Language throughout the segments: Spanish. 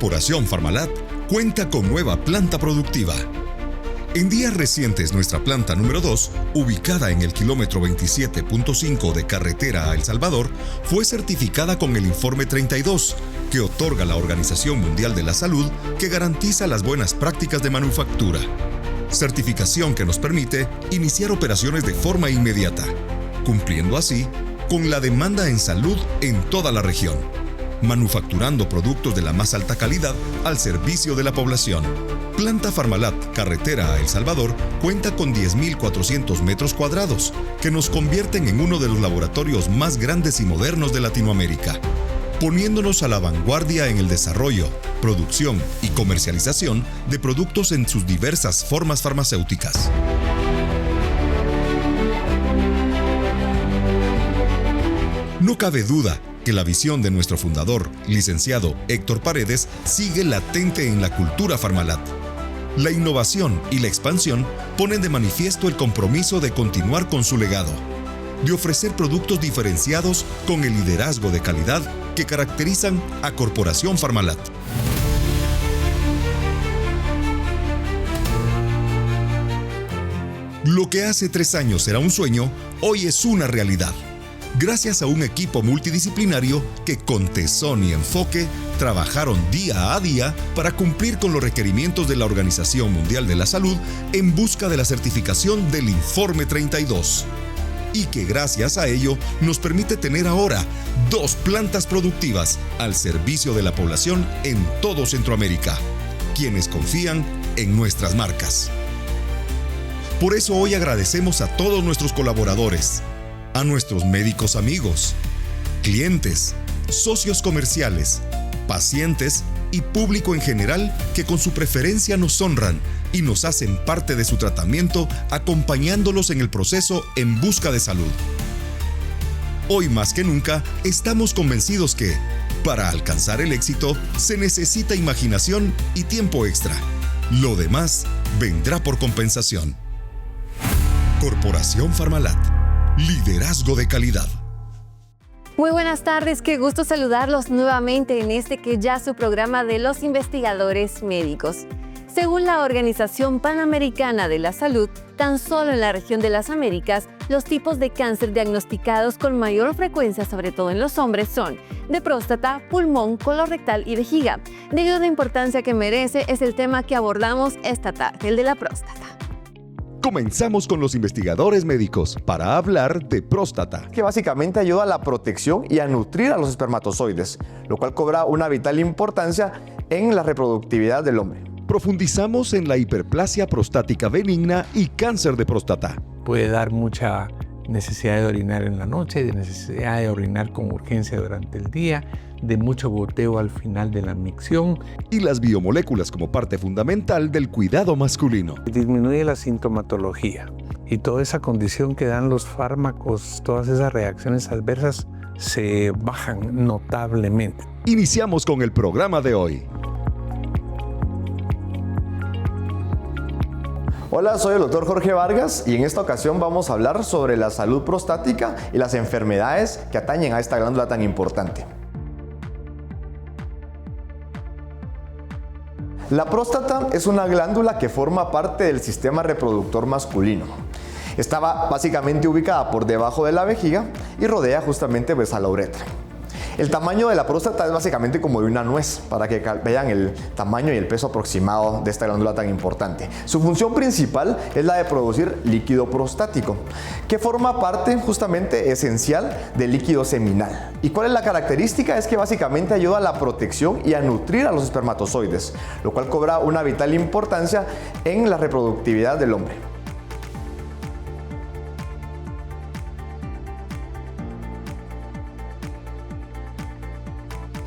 Corporación Farmalat cuenta con nueva planta productiva. En días recientes, nuestra planta número 2, ubicada en el kilómetro 27.5 de carretera a El Salvador, fue certificada con el informe 32, que otorga la Organización Mundial de la Salud, que garantiza las buenas prácticas de manufactura. Certificación que nos permite iniciar operaciones de forma inmediata, cumpliendo así con la demanda en salud en toda la región, manufacturando productos de la más alta calidad al servicio de la población. Planta Farmalat, carretera a El Salvador, cuenta con 10.400 metros cuadrados, que nos convierten en uno de los laboratorios más grandes y modernos de Latinoamérica, poniéndonos a la vanguardia en el desarrollo, producción y comercialización de productos en sus diversas formas farmacéuticas. No cabe duda que la visión de nuestro fundador, licenciado Héctor Paredes, sigue latente en la cultura Farmalat. La innovación y la expansión ponen de manifiesto el compromiso de continuar con su legado, de ofrecer productos diferenciados con el liderazgo de calidad que caracterizan a Corporación Farmalat. Lo que hace 3 años era un sueño, hoy es una realidad. Gracias a un equipo multidisciplinario que con tesón y enfoque trabajaron día a día para cumplir con los requerimientos de la Organización Mundial de la Salud en busca de la certificación del Informe 32. Y que gracias a ello nos permite tener ahora 2 plantas productivas al servicio de la población en todo Centroamérica, quienes confían en nuestras marcas. Por eso hoy agradecemos a todos nuestros colaboradores, a nuestros médicos amigos, clientes, socios comerciales, pacientes y público en general que con su preferencia nos honran y nos hacen parte de su tratamiento, acompañándolos en el proceso en busca de salud. Hoy más que nunca estamos convencidos que, para alcanzar el éxito, se necesita imaginación y tiempo extra. Lo demás vendrá por compensación. Corporación Farmalat. Liderazgo de calidad. Muy buenas tardes, qué gusto saludarlos nuevamente en este que ya es su programa de los investigadores médicos. Según la Organización Panamericana de la Salud, tan solo en la región de las Américas, los tipos de cáncer diagnosticados con mayor frecuencia, sobre todo en los hombres, son de próstata, pulmón, colorectal y vejiga. Debido a la importancia que merece, es el tema que abordamos esta tarde, el de la próstata. Comenzamos con los investigadores médicos para hablar de próstata. Que básicamente ayuda a la protección y a nutrir a los espermatozoides, lo cual cobra una vital importancia en la reproductividad del hombre. Profundizamos en la hiperplasia prostática benigna y cáncer de próstata. Puede dar mucha necesidad de orinar en la noche, de necesidad de orinar con urgencia durante el día, de mucho goteo al final de la micción. Y las biomoléculas como parte fundamental del cuidado masculino. Disminuye la sintomatología y toda esa condición que dan los fármacos, todas esas reacciones adversas se bajan notablemente. Iniciamos con el programa de hoy. Hola, soy el doctor Jorge Vargas y en esta ocasión vamos a hablar sobre la salud prostática y las enfermedades que atañen a esta glándula tan importante. La próstata es una glándula que forma parte del sistema reproductor masculino. Está básicamente ubicada por debajo de la vejiga y rodea justamente a la uretra. El tamaño de la próstata es básicamente como de una nuez, para que vean el tamaño y el peso aproximado de esta glándula tan importante. Su función principal es la de producir líquido prostático, que forma parte justamente esencial del líquido seminal. ¿Y cuál es la característica? Es que básicamente ayuda a la protección y a nutrir a los espermatozoides, lo cual cobra una vital importancia en la reproductividad del hombre.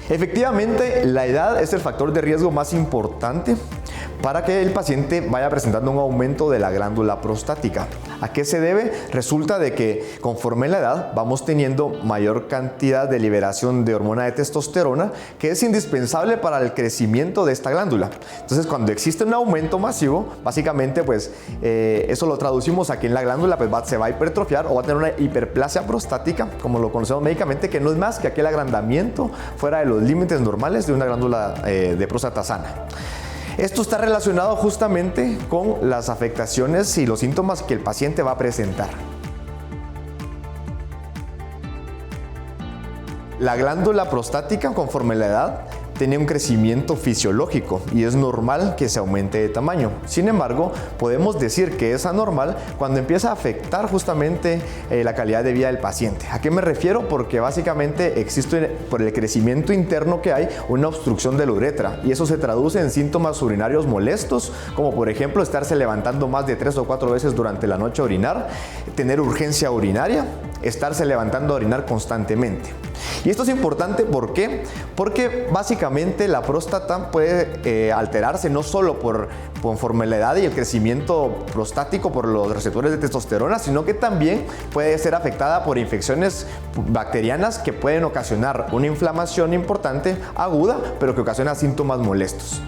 Efectivamente, la edad es el factor de riesgo más importante para que el paciente vaya presentando un aumento de la glándula prostática. ¿A qué se debe? Resulta de que conforme la edad vamos teniendo mayor cantidad de liberación de hormona de testosterona, que es indispensable para el crecimiento de esta glándula. Entonces, cuando existe un aumento masivo, básicamente pues eso lo traducimos a que en la glándula pues, se va a hipertrofiar o va a tener una hiperplasia prostática, como lo conocemos médicamente, que no es más que aquel agrandamiento fuera de los límites normales de una glándula de próstata sana. Esto está relacionado justamente con las afectaciones y los síntomas que el paciente va a presentar. La glándula prostática, conforme la edad, tiene un crecimiento fisiológico y es normal que se aumente de tamaño. Sin embargo, podemos decir que es anormal cuando empieza a afectar justamente la calidad de vida del paciente. ¿A qué me refiero? Porque básicamente existe, por el crecimiento interno que hay, una obstrucción de la uretra y eso se traduce en síntomas urinarios molestos, como por ejemplo estarse levantando más de 3 o 4 veces durante la noche a orinar, tener urgencia urinaria, estarse levantando a orinar constantemente. Y esto es importante, ¿por qué? Porque básicamente la próstata puede alterarse no solo conforme la edad y el crecimiento prostático por los receptores de testosterona, sino que también puede ser afectada por infecciones bacterianas que pueden ocasionar una inflamación importante, aguda, pero que ocasiona síntomas molestos.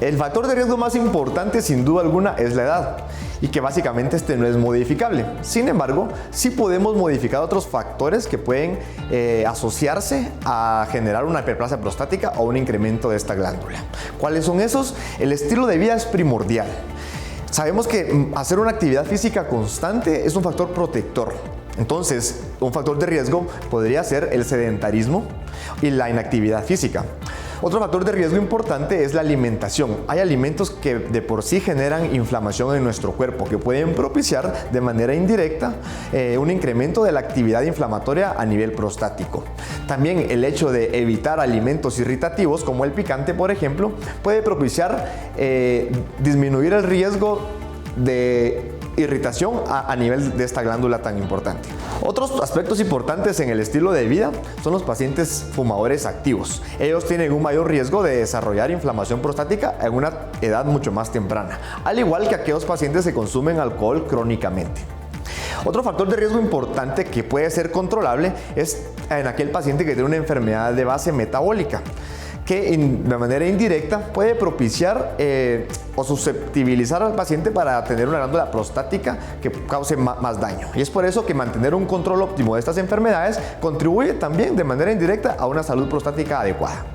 El factor de riesgo más importante, sin duda alguna, es la edad y que básicamente este no es modificable. Sin embargo, sí podemos modificar otros factores que pueden asociarse a generar una hiperplasia prostática o un incremento de esta glándula. ¿Cuáles son esos? El estilo de vida es primordial. Sabemos que hacer una actividad física constante es un factor protector. Entonces, un factor de riesgo podría ser el sedentarismo y la inactividad física. Otro factor de riesgo importante es la alimentación. Hay alimentos que de por sí generan inflamación en nuestro cuerpo, que pueden propiciar de manera indirecta un incremento de la actividad inflamatoria a nivel prostático. También el hecho de evitar alimentos irritativos, como el picante, por ejemplo, puede propiciar disminuir el riesgo de irritación a nivel de esta glándula tan importante. Otros aspectos importantes en el estilo de vida son los pacientes fumadores activos. Ellos tienen un mayor riesgo de desarrollar inflamación prostática en una edad mucho más temprana, al igual que aquellos pacientes que consumen alcohol crónicamente. Otro factor de riesgo importante que puede ser controlable es en aquel paciente que tiene una enfermedad de base metabólica, que de manera indirecta puede propiciar o susceptibilizar al paciente para tener una glándula prostática que cause más daño. Y es por eso que mantener un control óptimo de estas enfermedades contribuye también de manera indirecta a una salud prostática adecuada.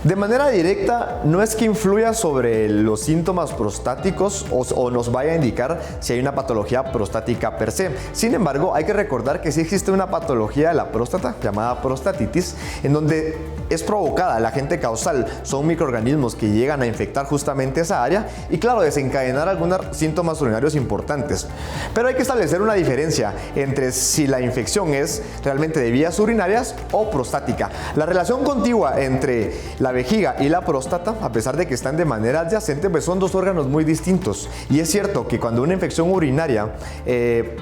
De manera directa, no es que influya sobre los síntomas prostáticos o nos vaya a indicar si hay una patología prostática per se. Sin embargo, hay que recordar que sí existe una patología de la próstata llamada prostatitis, en donde es provocada, el agente causal son microorganismos que llegan a infectar justamente esa área y claro, desencadenar algunos síntomas urinarios importantes. Pero hay que establecer una diferencia entre si la infección es realmente de vías urinarias o prostática. La relación contigua entre la vejiga y la próstata, a pesar de que están de manera adyacente, pues son dos órganos muy distintos. Y es cierto que cuando una infección urinaria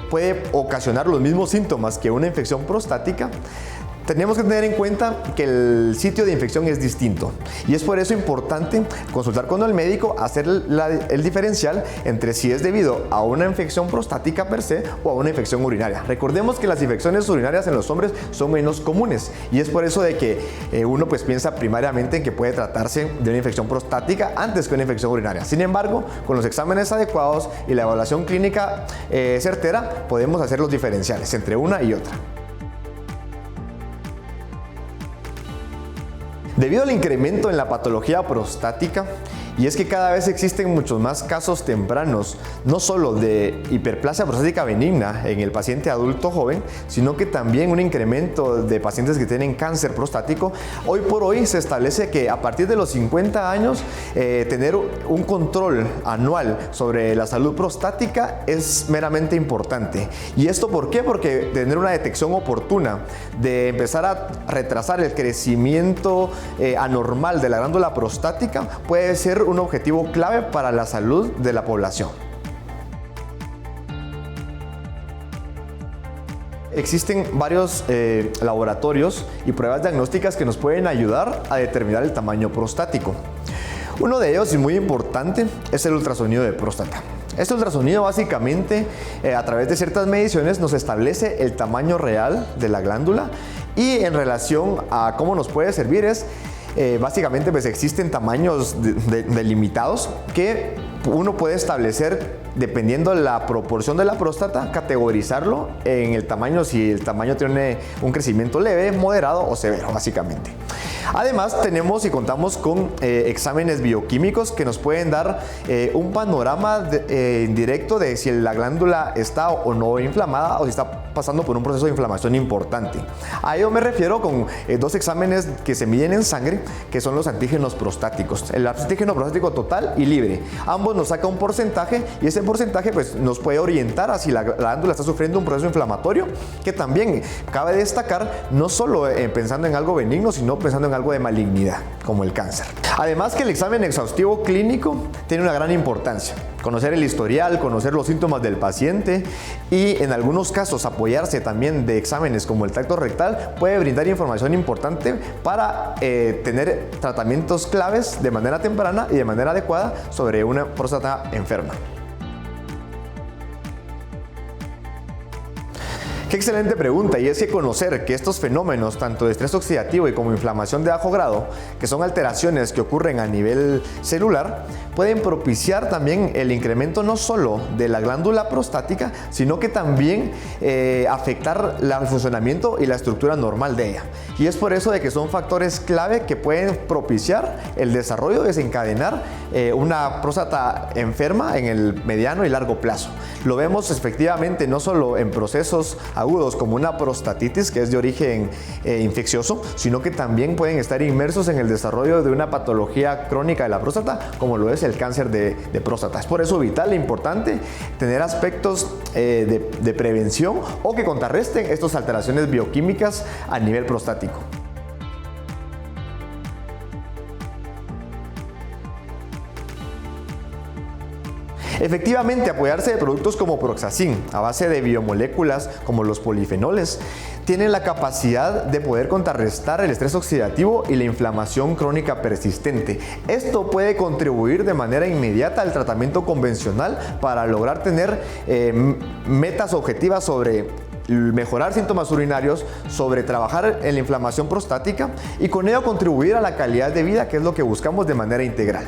puede ocasionar los mismos síntomas que una infección prostática, tenemos que tener en cuenta que el sitio de infección es distinto y es por eso importante consultar con el médico, hacer el diferencial entre si es debido a una infección prostática per se o a una infección urinaria. Recordemos que las infecciones urinarias en los hombres son menos comunes y es por eso de que uno pues piensa primariamente en que puede tratarse de una infección prostática antes que una infección urinaria. Sin embargo, con los exámenes adecuados y la evaluación clínica certera, podemos hacer los diferenciales entre una y otra. Debido al incremento en la patología prostática, y es que cada vez existen muchos más casos tempranos, no solo de hiperplasia prostática benigna en el paciente adulto joven, sino que también un incremento de pacientes que tienen cáncer prostático. Hoy por hoy se establece que a partir de los 50 años tener un control anual sobre la salud prostática es meramente importante. ¿Y esto por qué? Porque tener una detección oportuna de empezar a retrasar el crecimiento anormal de la glándula prostática puede ser un objetivo clave para la salud de la población. Existen varios laboratorios y pruebas diagnósticas que nos pueden ayudar a determinar el tamaño prostático. Uno de ellos, y muy importante, es el ultrasonido de próstata. Este ultrasonido básicamente, a través de ciertas mediciones, nos establece el tamaño real de la glándula, y en relación a cómo nos puede servir es, básicamente pues existen tamaños delimitados que uno puede establecer dependiendo de la proporción de la próstata, categorizarlo en el tamaño, si el tamaño tiene un crecimiento leve, moderado o severo, básicamente. Además, tenemos y contamos con exámenes bioquímicos que nos pueden dar un panorama indirecto de si la glándula está o no inflamada o si está pasando por un proceso de inflamación importante. A ello me refiero con dos exámenes que se miden en sangre, que son los antígenos prostáticos. El antígeno prostático total y libre. Ambos nos saca un porcentaje y ese porcentaje pues, nos puede orientar a si la glándula está sufriendo un proceso inflamatorio, que también cabe destacar no solo pensando en algo benigno, sino pensando en algo de malignidad, como el cáncer. Además que el examen exhaustivo clínico tiene una gran importancia. Conocer el historial, conocer los síntomas del paciente y en algunos casos apoyarse también de exámenes como el tacto rectal puede brindar información importante para tener tratamientos claves de manera temprana y de manera adecuada sobre una próstata enferma. Qué excelente pregunta, y es que conocer que estos fenómenos, tanto de estrés oxidativo y como inflamación de bajo grado, que son alteraciones que ocurren a nivel celular, pueden propiciar también el incremento no solo de la glándula prostática, sino que también afectar el funcionamiento y la estructura normal de ella. Y es por eso de que son factores clave que pueden propiciar el desarrollo, desencadenar una próstata enferma en el mediano y largo plazo. Lo vemos efectivamente no solo en procesos agudos como una prostatitis, que es de origen infeccioso, sino que también pueden estar inmersos en el desarrollo de una patología crónica de la próstata, como lo es el cáncer de próstata. Es por eso vital e importante tener aspectos de prevención o que contrarresten estas alteraciones bioquímicas a nivel prostático. Efectivamente, apoyarse de productos como Proxazin, a base de biomoléculas como los polifenoles, tienen la capacidad de poder contrarrestar el estrés oxidativo y la inflamación crónica persistente. Esto puede contribuir de manera inmediata al tratamiento convencional para lograr tener metas objetivas sobre mejorar síntomas urinarios, sobre trabajar en la inflamación prostática y con ello contribuir a la calidad de vida, que es lo que buscamos de manera integral.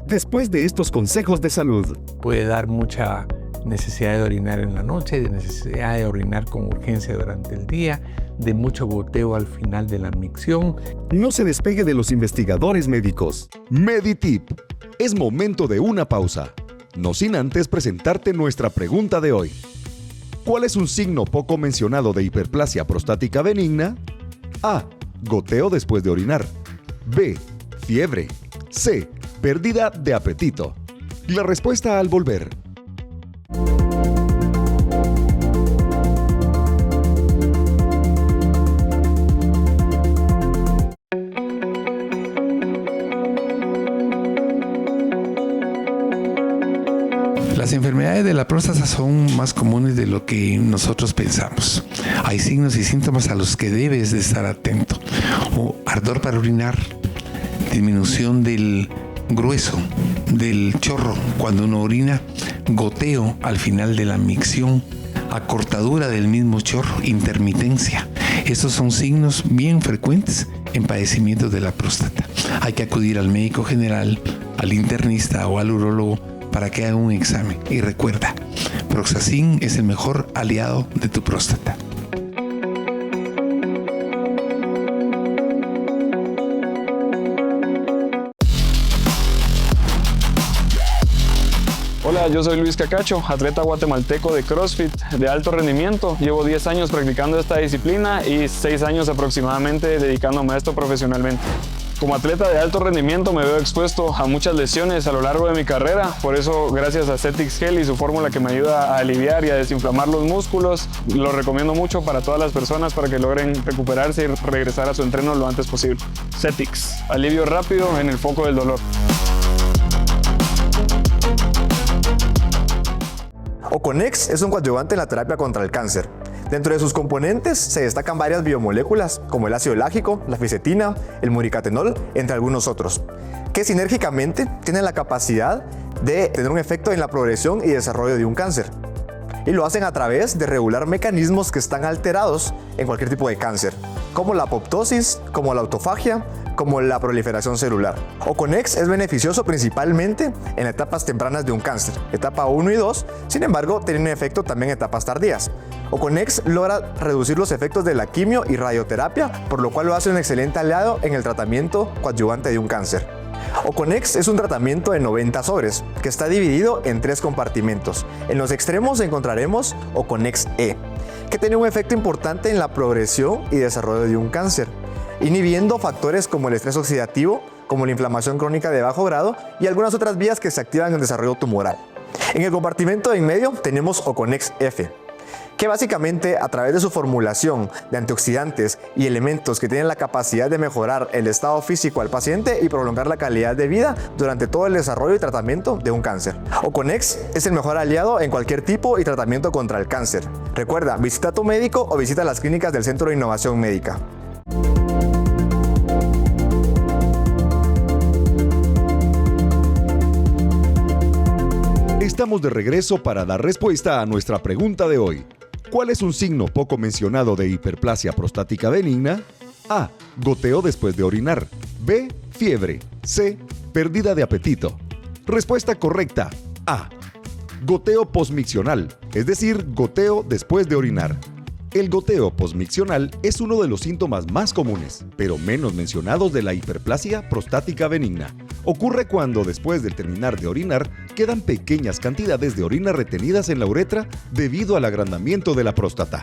Después de estos consejos de salud, Puede dar mucha necesidad de orinar en la noche, de necesidad de orinar con urgencia durante el día, de mucho goteo al final de la micción. no se despegue de los investigadores médicos. Meditip. Es momento de una pausa, no sin antes presentarte nuestra pregunta de hoy. ¿Cuál es un signo poco mencionado de hiperplasia prostática benigna? A. Goteo después de orinar. B. Fiebre. C. Pérdida de apetito. La respuesta al volver. Las enfermedades de la próstata son más comunes de lo que nosotros pensamos. Hay signos y síntomas a los que debes de estar atento. Ardor para orinar, disminución del grueso del chorro cuando uno orina, goteo al final de la micción, acortadura del mismo chorro, intermitencia. Estos son signos bien frecuentes en padecimientos de la próstata. Hay que acudir al médico general, al internista o al urólogo para que haga un examen. Y recuerda, Proxazin es el mejor aliado de tu próstata. Hola, yo soy Luis Cacacho, atleta guatemalteco de CrossFit de alto rendimiento. Llevo 10 años practicando esta disciplina y 6 años aproximadamente dedicándome a esto profesionalmente. Como atleta de alto rendimiento me veo expuesto a muchas lesiones a lo largo de mi carrera, por eso gracias a Cetix Gel y su fórmula que me ayuda a aliviar y a desinflamar los músculos, lo recomiendo mucho para todas las personas para que logren recuperarse y regresar a su entreno lo antes posible. Cetix, alivio rápido en el foco del dolor. Oconex es un coadyuvante en la terapia contra el cáncer. Dentro de sus componentes se destacan varias biomoléculas, como el ácido lágico, la fisetina, el muricatenol, entre algunos otros, que sinérgicamente tienen la capacidad de tener un efecto en la progresión y desarrollo de un cáncer. Y lo hacen a través de regular mecanismos que están alterados en cualquier tipo de cáncer, como la apoptosis, como la autofagia, como la proliferación celular. Oconex es beneficioso principalmente en etapas tempranas de un cáncer, etapa 1 y 2, sin embargo tiene un efecto también en etapas tardías. Oconex logra reducir los efectos de la quimio y radioterapia, por lo cual lo hace un excelente aliado en el tratamiento coadyuvante de un cáncer. Oconex es un tratamiento de 90 sobres que está dividido en 3 compartimentos. En los extremos encontraremos Oconex E, que tiene un efecto importante en la progresión y desarrollo de un cáncer, inhibiendo factores como el estrés oxidativo, como la inflamación crónica de bajo grado y algunas otras vías que se activan en el desarrollo tumoral. En el compartimento de en medio tenemos Oconex F, que básicamente a través de su formulación de antioxidantes y elementos que tienen la capacidad de mejorar el estado físico al paciente y prolongar la calidad de vida durante todo el desarrollo y tratamiento de un cáncer. Oconex es el mejor aliado en cualquier tipo y tratamiento contra el cáncer. Recuerda, visita a tu médico o visita las clínicas del Centro de Innovación Médica. Estamos de regreso para dar respuesta a nuestra pregunta de hoy. ¿Cuál es un signo poco mencionado de hiperplasia prostática benigna? A. Goteo después de orinar. B. Fiebre. C. Pérdida de apetito. Respuesta correcta. A. Goteo posmiccional, es decir, goteo después de orinar. El goteo posmiccional es uno de los síntomas más comunes, pero menos mencionados de la hiperplasia prostática benigna. Ocurre cuando, después de terminar de orinar, quedan pequeñas cantidades de orina retenidas en la uretra debido al agrandamiento de la próstata.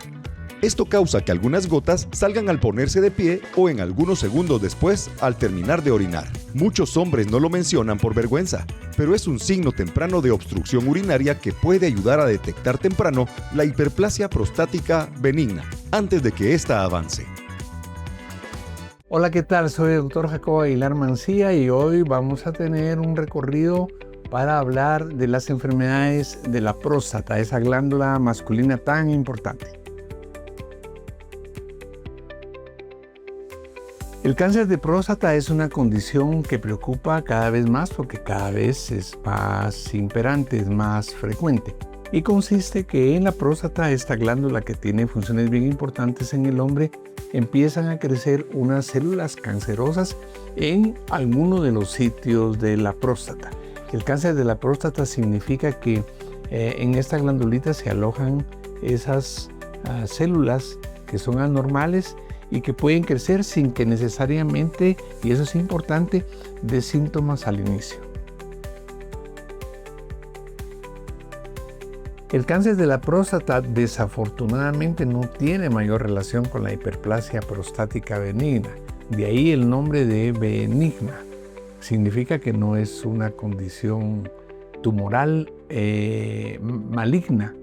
Esto causa que algunas gotas salgan al ponerse de pie o en algunos segundos después al terminar de orinar. Muchos hombres no lo mencionan por vergüenza, pero es un signo temprano de obstrucción urinaria que puede ayudar a detectar temprano la hiperplasia prostática benigna antes de que ésta avance. Hola, ¿qué tal? Soy el Dr. Jacobo Aguilar Mancilla y hoy vamos a tener un recorrido para hablar de las enfermedades de la próstata, esa glándula masculina tan importante. El cáncer de próstata es una condición que preocupa cada vez más porque cada vez es más imperante, es más frecuente. Y consiste que en la próstata, esta glándula que tiene funciones bien importantes en el hombre, empiezan a crecer unas células cancerosas en alguno de los sitios de la próstata. El cáncer de la próstata significa que en esta glandulita se alojan esas células que son anormales y que pueden crecer sin que necesariamente, y eso es importante, dé síntomas al inicio. El cáncer de la próstata desafortunadamente no tiene mayor relación con la hiperplasia prostática benigna, de ahí el nombre de benigna. Significa que no es una condición tumoral maligna.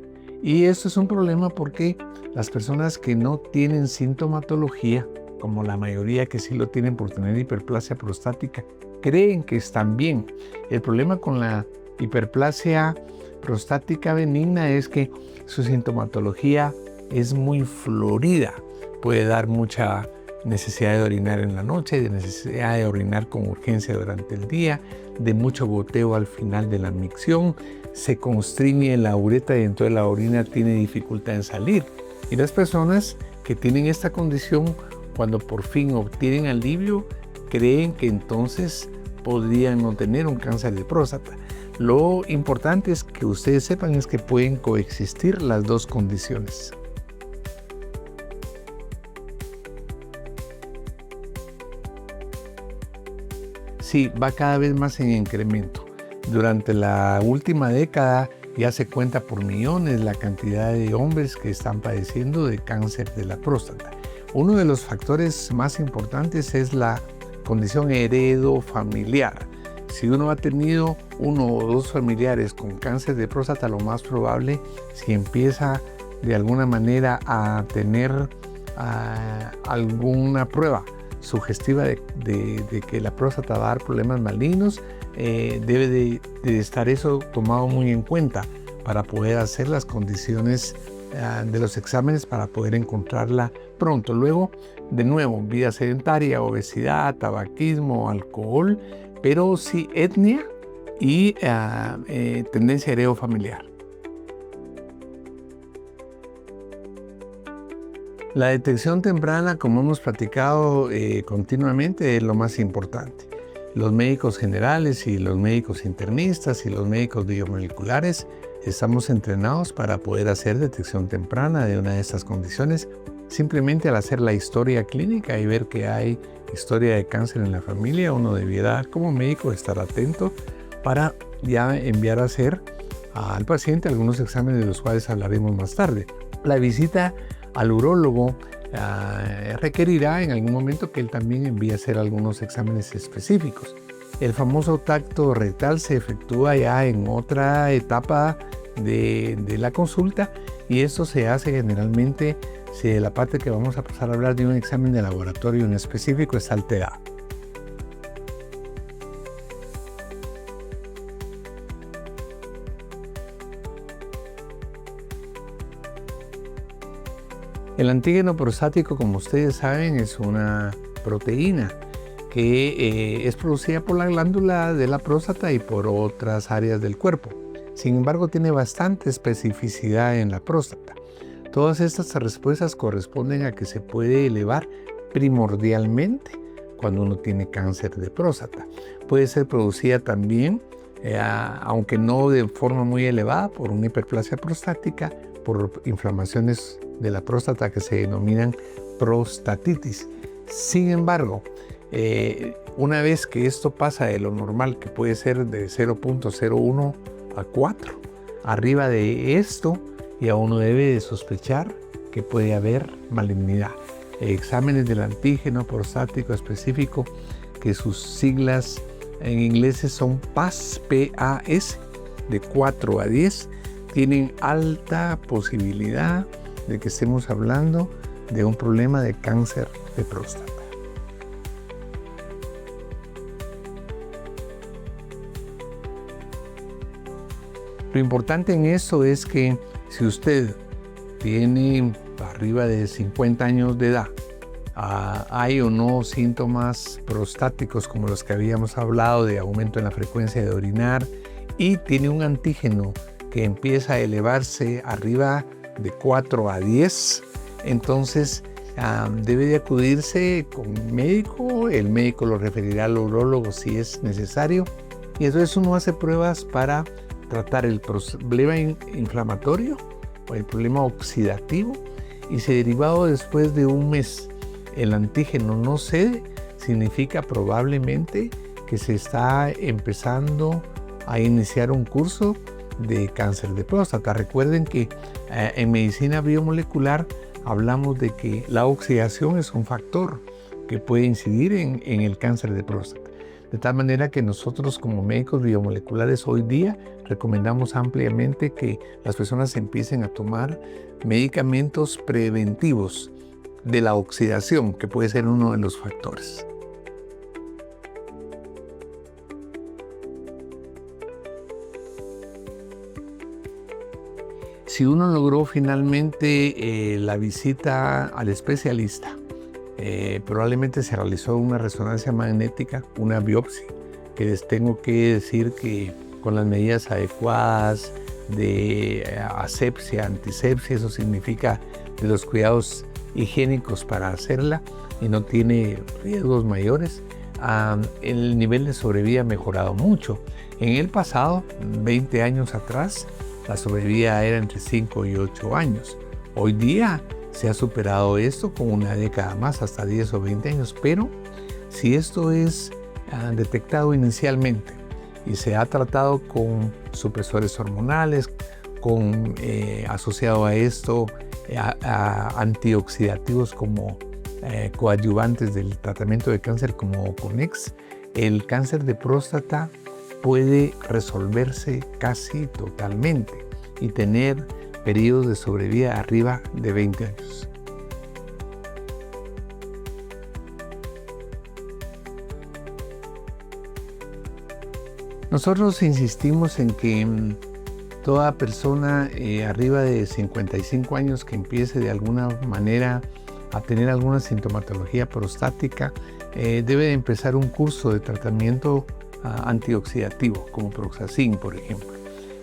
Y esto es un problema porque las personas que no tienen sintomatología, como la mayoría que sí lo tienen por tener hiperplasia prostática, creen que están bien. El problema con la hiperplasia prostática benigna es que su sintomatología es muy florida. Puede dar mucha necesidad de orinar en la noche, de necesidad de orinar con urgencia durante el día, de mucho goteo al final de la micción, se constriñe la uretra y entonces la orina tiene dificultad en salir. Y las personas que tienen esta condición, cuando por fin obtienen alivio, creen que entonces podrían no tener un cáncer de próstata. Lo importante es que ustedes sepan es que pueden coexistir las dos condiciones. Sí, va cada vez más en incremento. Durante la última década ya se cuenta por millones la cantidad de hombres que están padeciendo de cáncer de la próstata. Uno de los factores más importantes es la condición heredofamiliar. Si uno ha tenido uno o dos familiares con cáncer de próstata, lo más probable, si empieza de alguna manera a tener alguna prueba sugestiva de que la próstata va a dar problemas malignos, debe de estar eso tomado muy en cuenta para poder hacer las condiciones de los exámenes para poder encontrarla pronto. Luego, de nuevo, vida sedentaria, obesidad, tabaquismo, alcohol, pero sí etnia y tendencia heredofamiliar. La detección temprana, como hemos platicado continuamente, es lo más importante. Los médicos generales y los médicos internistas y los médicos biomoleculares estamos entrenados para poder hacer detección temprana de una de estas condiciones. Simplemente al hacer la historia clínica y ver que hay historia de cáncer en la familia, uno debiera como médico estar atento para ya enviar a hacer al paciente algunos exámenes de los cuales hablaremos más tarde. La visita al urólogo requerirá en algún momento que él también envíe a hacer algunos exámenes específicos. El famoso tacto rectal se efectúa ya en otra etapa de la consulta y esto se hace generalmente si la parte que vamos a pasar a hablar de un examen de laboratorio en específico está alterada. El antígeno prostático, como ustedes saben, es una proteína que es producida por la glándula de la próstata y por otras áreas del cuerpo. Sin embargo, tiene bastante especificidad en la próstata. Todas estas respuestas corresponden a que se puede elevar primordialmente cuando uno tiene cáncer de próstata. Puede ser producida también, aunque no de forma muy elevada, por una hiperplasia prostática, por inflamaciones de la próstata que se denominan prostatitis. Sin embargo, una vez que esto pasa de lo normal, que puede ser de 0.01 a 4, arriba de esto ya uno debe de sospechar que puede haber malignidad. Exámenes del antígeno prostático específico, que sus siglas en inglés son PAS, P-A-S, de 4 a 10, tienen alta posibilidad de que estemos hablando de un problema de cáncer de próstata. Lo importante en esto es que si usted tiene arriba de 50 años de edad, hay o no síntomas prostáticos como los que habíamos hablado de aumento en la frecuencia de orinar y tiene un antígeno que empieza a elevarse arriba de 4 a 10, entonces debe de acudirse con un médico, el médico lo referirá al urólogo si es necesario y entonces uno hace pruebas para tratar el problema inflamatorio o el problema oxidativo y si derivado después de un mes el antígeno no cede, significa probablemente que se está empezando a iniciar un curso de cáncer de próstata. Recuerden que en medicina biomolecular hablamos de que la oxidación es un factor que puede incidir en el cáncer de próstata. De tal manera que nosotros como médicos biomoleculares hoy día recomendamos ampliamente que las personas empiecen a tomar medicamentos preventivos de la oxidación, que puede ser uno de los factores. Si uno logró finalmente la visita al especialista, probablemente se realizó una resonancia magnética, una biopsia, que les tengo que decir que con las medidas adecuadas de asepsia, antisepsia, eso significa de los cuidados higiénicos para hacerla y no tiene riesgos mayores, el nivel de sobrevida ha mejorado mucho. En el pasado, 20 años atrás, la sobrevida era entre 5 y 8 años. Hoy día se ha superado esto con una década más, hasta 10 o 20 años, pero si esto es detectado inicialmente y se ha tratado con supresores hormonales, asociado a esto antioxidativos como coadyuvantes del tratamiento de cáncer como Conex, el cáncer de próstata puede resolverse casi totalmente y tener periodos de sobrevida arriba de 20 años. Nosotros insistimos en que Toda persona arriba de 55 años que empiece de alguna manera a tener alguna sintomatología prostática debe de empezar un curso de tratamiento antioxidativo, como Proxazin, por ejemplo.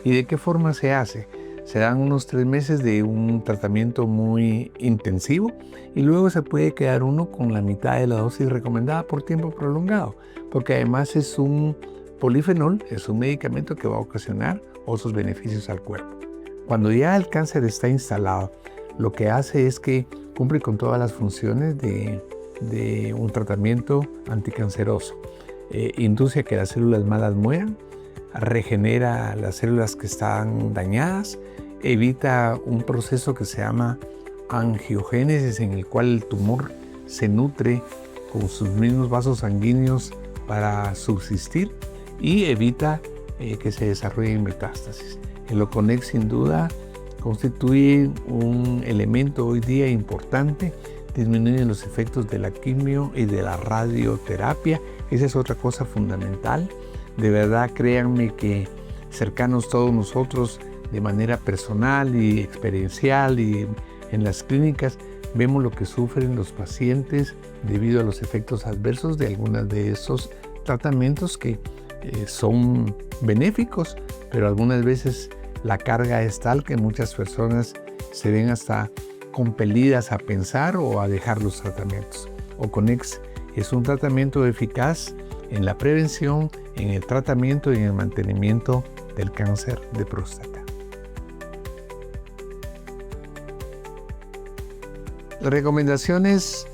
¿Y de qué forma se hace? Se dan unos 3 meses de un tratamiento muy intensivo y luego se puede quedar uno con la mitad de la dosis recomendada por tiempo prolongado, porque además es un polifenol, es un medicamento que va a ocasionar otros beneficios al cuerpo. Cuando ya el cáncer está instalado, lo que hace es que cumple con todas las funciones de un tratamiento anticanceroso. Induce a que las células malas mueran, regenera las células que están dañadas, evita un proceso que se llama angiogénesis, en el cual el tumor se nutre con sus mismos vasos sanguíneos para subsistir, y evita que se desarrollen metástasis. El Oconex sin duda constituye un elemento hoy día importante, disminuye los efectos de la quimio y de la radioterapia. Esa es otra cosa fundamental. De verdad, créanme que cercanos todos nosotros, de manera personal y experiencial y en las clínicas, vemos lo que sufren los pacientes debido a los efectos adversos de algunos de esos tratamientos que son benéficos, pero algunas veces la carga es tal que muchas personas se ven hasta compelidas a pensar o a dejar los tratamientos. Oconex es un tratamiento eficaz en la prevención, en el tratamiento y en el mantenimiento del cáncer de próstata. Las recomendaciones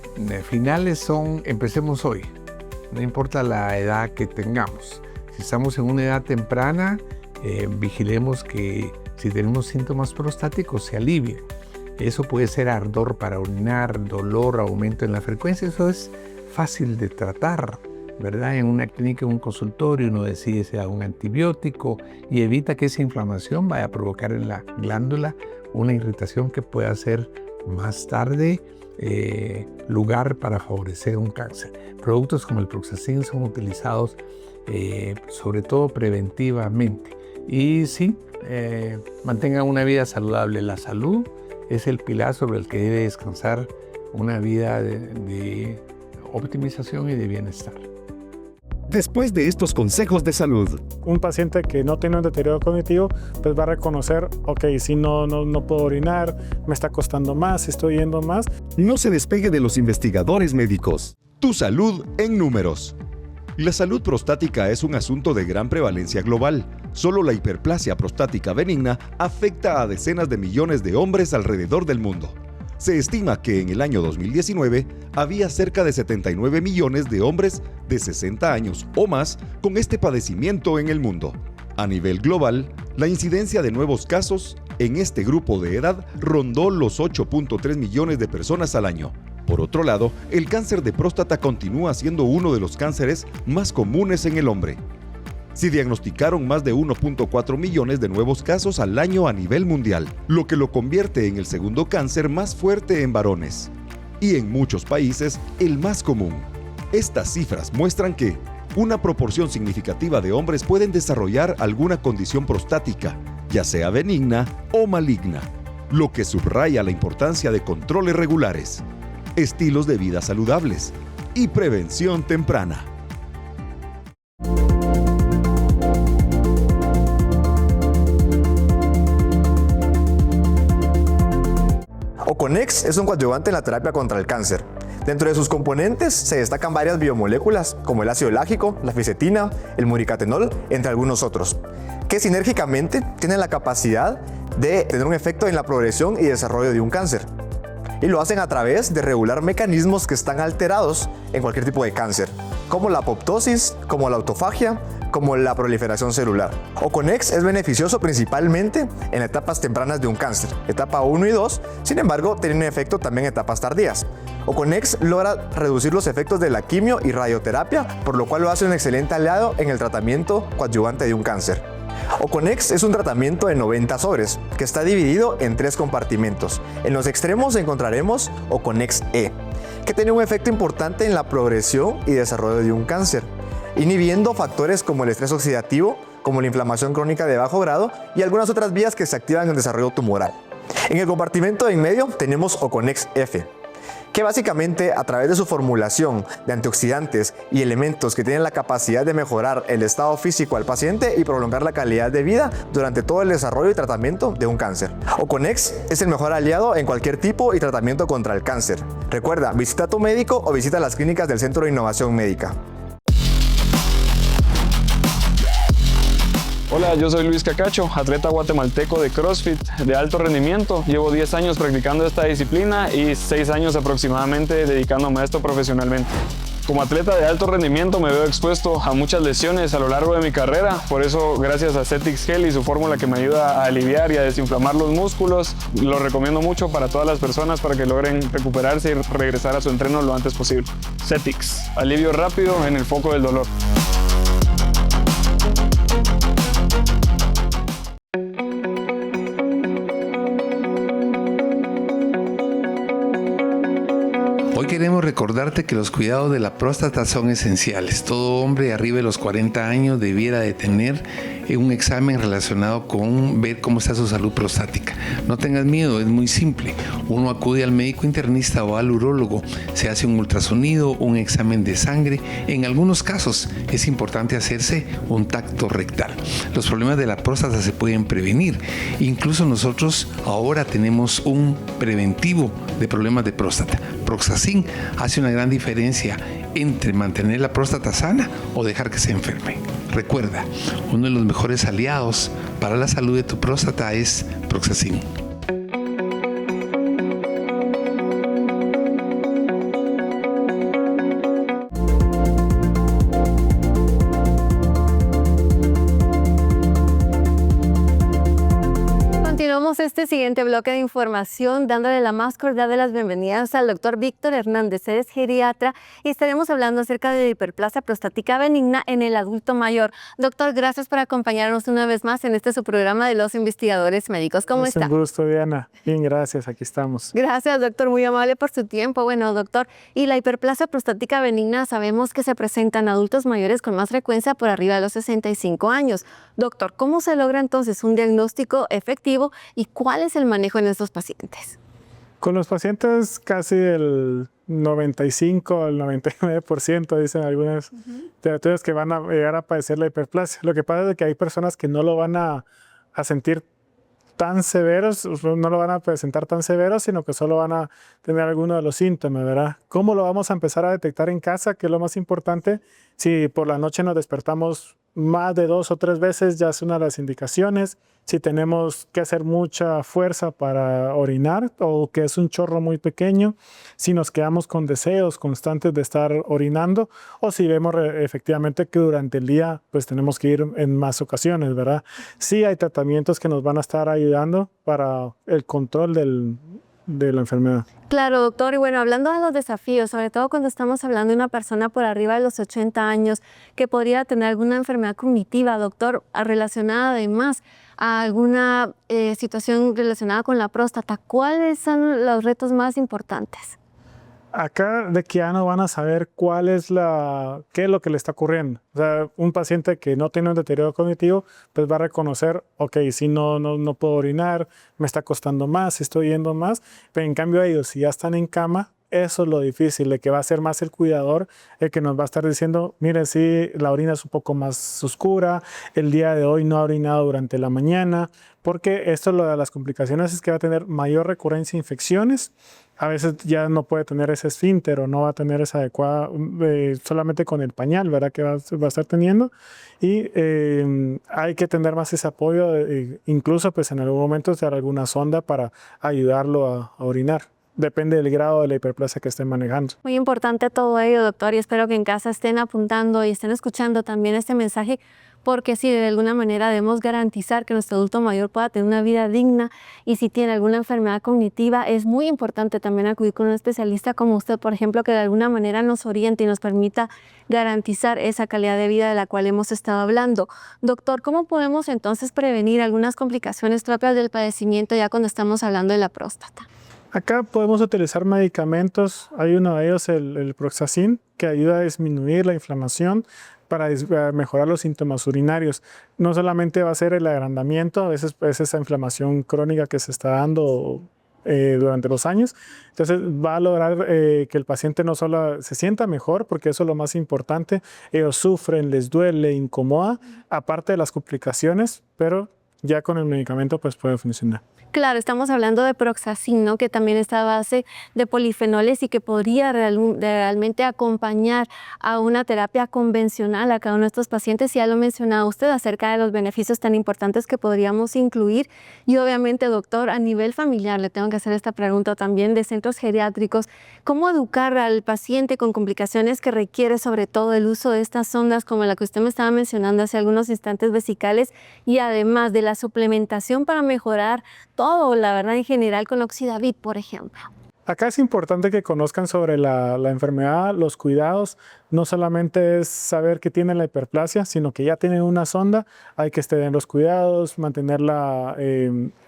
finales son: empecemos hoy, no importa la edad que tengamos. Si estamos en una edad temprana, vigilemos que si tenemos síntomas prostáticos se alivien. Eso puede ser ardor para orinar, dolor, aumento en la frecuencia. Eso es fácil de tratar, ¿verdad? En una clínica, en un consultorio, uno decide si da un antibiótico y evita que esa inflamación vaya a provocar en la glándula una irritación que pueda ser más tarde lugar para favorecer un cáncer. Productos como el Proxazin son utilizados sobre todo preventivamente. Y sí, mantengan una vida saludable. La salud es el pilar sobre el que debe descansar una vida de optimización y de bienestar. Después de estos consejos de salud, un paciente que no tiene un deterioro cognitivo, pues va a reconocer, ok, si no puedo orinar, me está costando más, estoy yendo más. no se despegue de los investigadores médicos. Tu salud en números. La salud prostática es un asunto de gran prevalencia global. Solo la hiperplasia prostática benigna afecta a decenas de millones de hombres alrededor del mundo. Se estima que en el año 2019 había cerca de 79 millones de hombres de 60 años o más con este padecimiento en el mundo. A nivel global, la incidencia de nuevos casos en este grupo de edad rondó los 8.3 millones de personas al año. Por otro lado, el cáncer de próstata continúa siendo uno de los cánceres más comunes en el hombre. Se diagnosticaron más de 1.4 millones de nuevos casos al año a nivel mundial, lo que lo convierte en el segundo cáncer más fuerte en varones. Y en muchos países, el más común. Estas cifras muestran que una proporción significativa de hombres pueden desarrollar alguna condición prostática, ya sea benigna o maligna, lo que subraya la importancia de controles regulares, estilos de vida saludables y prevención temprana. Oconex es un coadyuvante en la terapia contra el cáncer. Dentro de sus componentes se destacan varias biomoléculas como el ácido lágico, la fisetina, el muricatenol, entre algunos otros, que sinérgicamente tienen la capacidad de tener un efecto en la progresión y desarrollo de un cáncer. Y lo hacen a través de regular mecanismos que están alterados en cualquier tipo de cáncer, como la apoptosis, como la autofagia, como la proliferación celular. Oconex es beneficioso principalmente en etapas tempranas de un cáncer, etapa 1 y 2, sin embargo tiene un efecto también en etapas tardías. Oconex logra reducir los efectos de la quimio y radioterapia, por lo cual lo hace un excelente aliado en el tratamiento coadyuvante de un cáncer. Oconex es un tratamiento de 90 sobres, que está dividido en 3 compartimentos. En los extremos encontraremos Oconex E, que tiene un efecto importante en la progresión y desarrollo de un cáncer, inhibiendo factores como el estrés oxidativo, como la inflamación crónica de bajo grado y algunas otras vías que se activan en el desarrollo tumoral. En el compartimento de en medio tenemos Oconex F, que básicamente a través de su formulación de antioxidantes y elementos que tienen la capacidad de mejorar el estado físico al paciente y prolongar la calidad de vida durante todo el desarrollo y tratamiento de un cáncer. Oconex es el mejor aliado en cualquier tipo y tratamiento contra el cáncer. Recuerda, visita a tu médico o visita las clínicas del Centro de Innovación Médica. Hola, yo soy Luis Cacacho, atleta guatemalteco de CrossFit de alto rendimiento. Llevo 10 años practicando esta disciplina y 6 años aproximadamente dedicándome a esto profesionalmente. Como atleta de alto rendimiento me veo expuesto a muchas lesiones a lo largo de mi carrera, por eso gracias a Cetix Gel y su fórmula que me ayuda a aliviar y a desinflamar los músculos, lo recomiendo mucho para todas las personas para que logren recuperarse y regresar a su entreno lo antes posible. Cetix, alivio rápido en el foco del dolor. Hoy queremos recordarte que los cuidados de la próstata son esenciales. Todo hombre arriba de los 40 años debiera de tener un examen relacionado con ver cómo está su salud prostática. No tengas miedo, es muy simple. Uno acude al médico internista o al urólogo, se hace un ultrasonido, un examen de sangre. En algunos casos es importante hacerse un tacto rectal. Los problemas de la próstata se pueden prevenir. Incluso nosotros ahora tenemos un preventivo de problemas de próstata. Proxazin hace una gran diferencia entre mantener la próstata sana o dejar que se enferme. Recuerda, uno de los mejores aliados para la salud de tu próstata es Proxazin. Este siguiente bloque de información dándole la más cordial de las bienvenidas al doctor Víctor Hernández, él es geriatra y estaremos hablando acerca de hiperplasia prostática benigna en el adulto mayor. Doctor, gracias por acompañarnos una vez más en este su programa de los investigadores médicos. ¿Cómo está? Un gusto, Diana. Bien, gracias, aquí estamos. Gracias, doctor, muy amable por su tiempo. Bueno, doctor, y la hiperplasia prostática benigna sabemos que se presenta en adultos mayores con más frecuencia por arriba de los 65 años. Doctor, ¿cómo se logra entonces un diagnóstico efectivo y cuál es el manejo en estos pacientes? Con los pacientes casi el 95 al 99% dicen algunas terapeutas que van a llegar a padecer la hiperplasia. Lo que pasa es que hay personas que no lo van a sentir tan severos, no lo van a presentar tan severos, sino que solo van a tener algunos de los síntomas, ¿verdad? ¿Cómo lo vamos a empezar a detectar en casa? Que es lo más importante. Si por la noche nos despertamos más de 2 o 3 veces, ya es una de las indicaciones. Si tenemos que hacer mucha fuerza para orinar o que es un chorro muy pequeño, si nos quedamos con deseos constantes de estar orinando o si vemos efectivamente que durante el día pues tenemos que ir en más ocasiones, ¿verdad? Sí hay tratamientos que nos van a estar ayudando para el control de la enfermedad. Claro, doctor. Y bueno, hablando de los desafíos, sobre todo cuando estamos hablando de una persona por arriba de los 80 años que podría tener alguna enfermedad cognitiva, doctor, relacionada además a alguna situación relacionada con la próstata, ¿cuáles son los retos más importantes? Acá de que ya no van a saber qué es lo que le está ocurriendo. O sea, un paciente que no tiene un deterioro cognitivo, pues va a reconocer, ok, si no puedo orinar, me está costando más, estoy yendo más. Pero en cambio ellos, si ya están en cama, eso es lo difícil, de que va a ser más el cuidador el que nos va a estar diciendo, mire, sí, la orina es un poco más oscura, el día de hoy no ha orinado durante la mañana, porque esto lo de las complicaciones es que va a tener mayor recurrencia de infecciones. A veces ya no puede tener ese esfínter o no va a tener esa adecuada, solamente con el pañal, ¿verdad? Que va a estar teniendo. Y hay que tener más ese apoyo, incluso pues en algún momento dar alguna sonda para ayudarlo a orinar. Depende del grado de la hiperplasia que estén manejando. Muy importante todo ello, doctor, y espero que en casa estén apuntando y estén escuchando también este mensaje, porque si de alguna manera debemos garantizar que nuestro adulto mayor pueda tener una vida digna y si tiene alguna enfermedad cognitiva, es muy importante también acudir con un especialista como usted, por ejemplo, que de alguna manera nos oriente y nos permita garantizar esa calidad de vida de la cual hemos estado hablando. Doctor, ¿cómo podemos entonces prevenir algunas complicaciones propias del padecimiento ya cuando estamos hablando de la próstata? Acá podemos utilizar medicamentos. Hay uno de ellos, el Proxazin, que ayuda a disminuir la inflamación. para mejorar los síntomas urinarios. No solamente va a ser el agrandamiento, a veces es esa inflamación crónica que se está dando durante los años. Entonces va a lograr que el paciente no solo se sienta mejor, porque eso es lo más importante. Ellos sufren, les duele, incomoda, aparte de las complicaciones, pero ya con el medicamento pues puede funcionar. Claro, estamos hablando de Proxazin, ¿no? Que también está a base de polifenoles y que podría realmente acompañar a una terapia convencional a cada uno de estos pacientes. Ya lo mencionaba usted acerca de los beneficios tan importantes que podríamos incluir. Y obviamente, doctor, a nivel familiar, le tengo que hacer esta pregunta también de centros geriátricos. ¿Cómo educar al paciente con complicaciones que requiere sobre todo el uso de estas sondas como la que usted me estaba mencionando hace algunos instantes, vesicales, y además de la suplementación para mejorar todo, la verdad, en general con Oxidavit, por ejemplo? Acá es importante que conozcan sobre la enfermedad, los cuidados. No solamente es saber que tienen la hiperplasia, sino que ya tienen una sonda. Hay que tener los cuidados, mantenerla,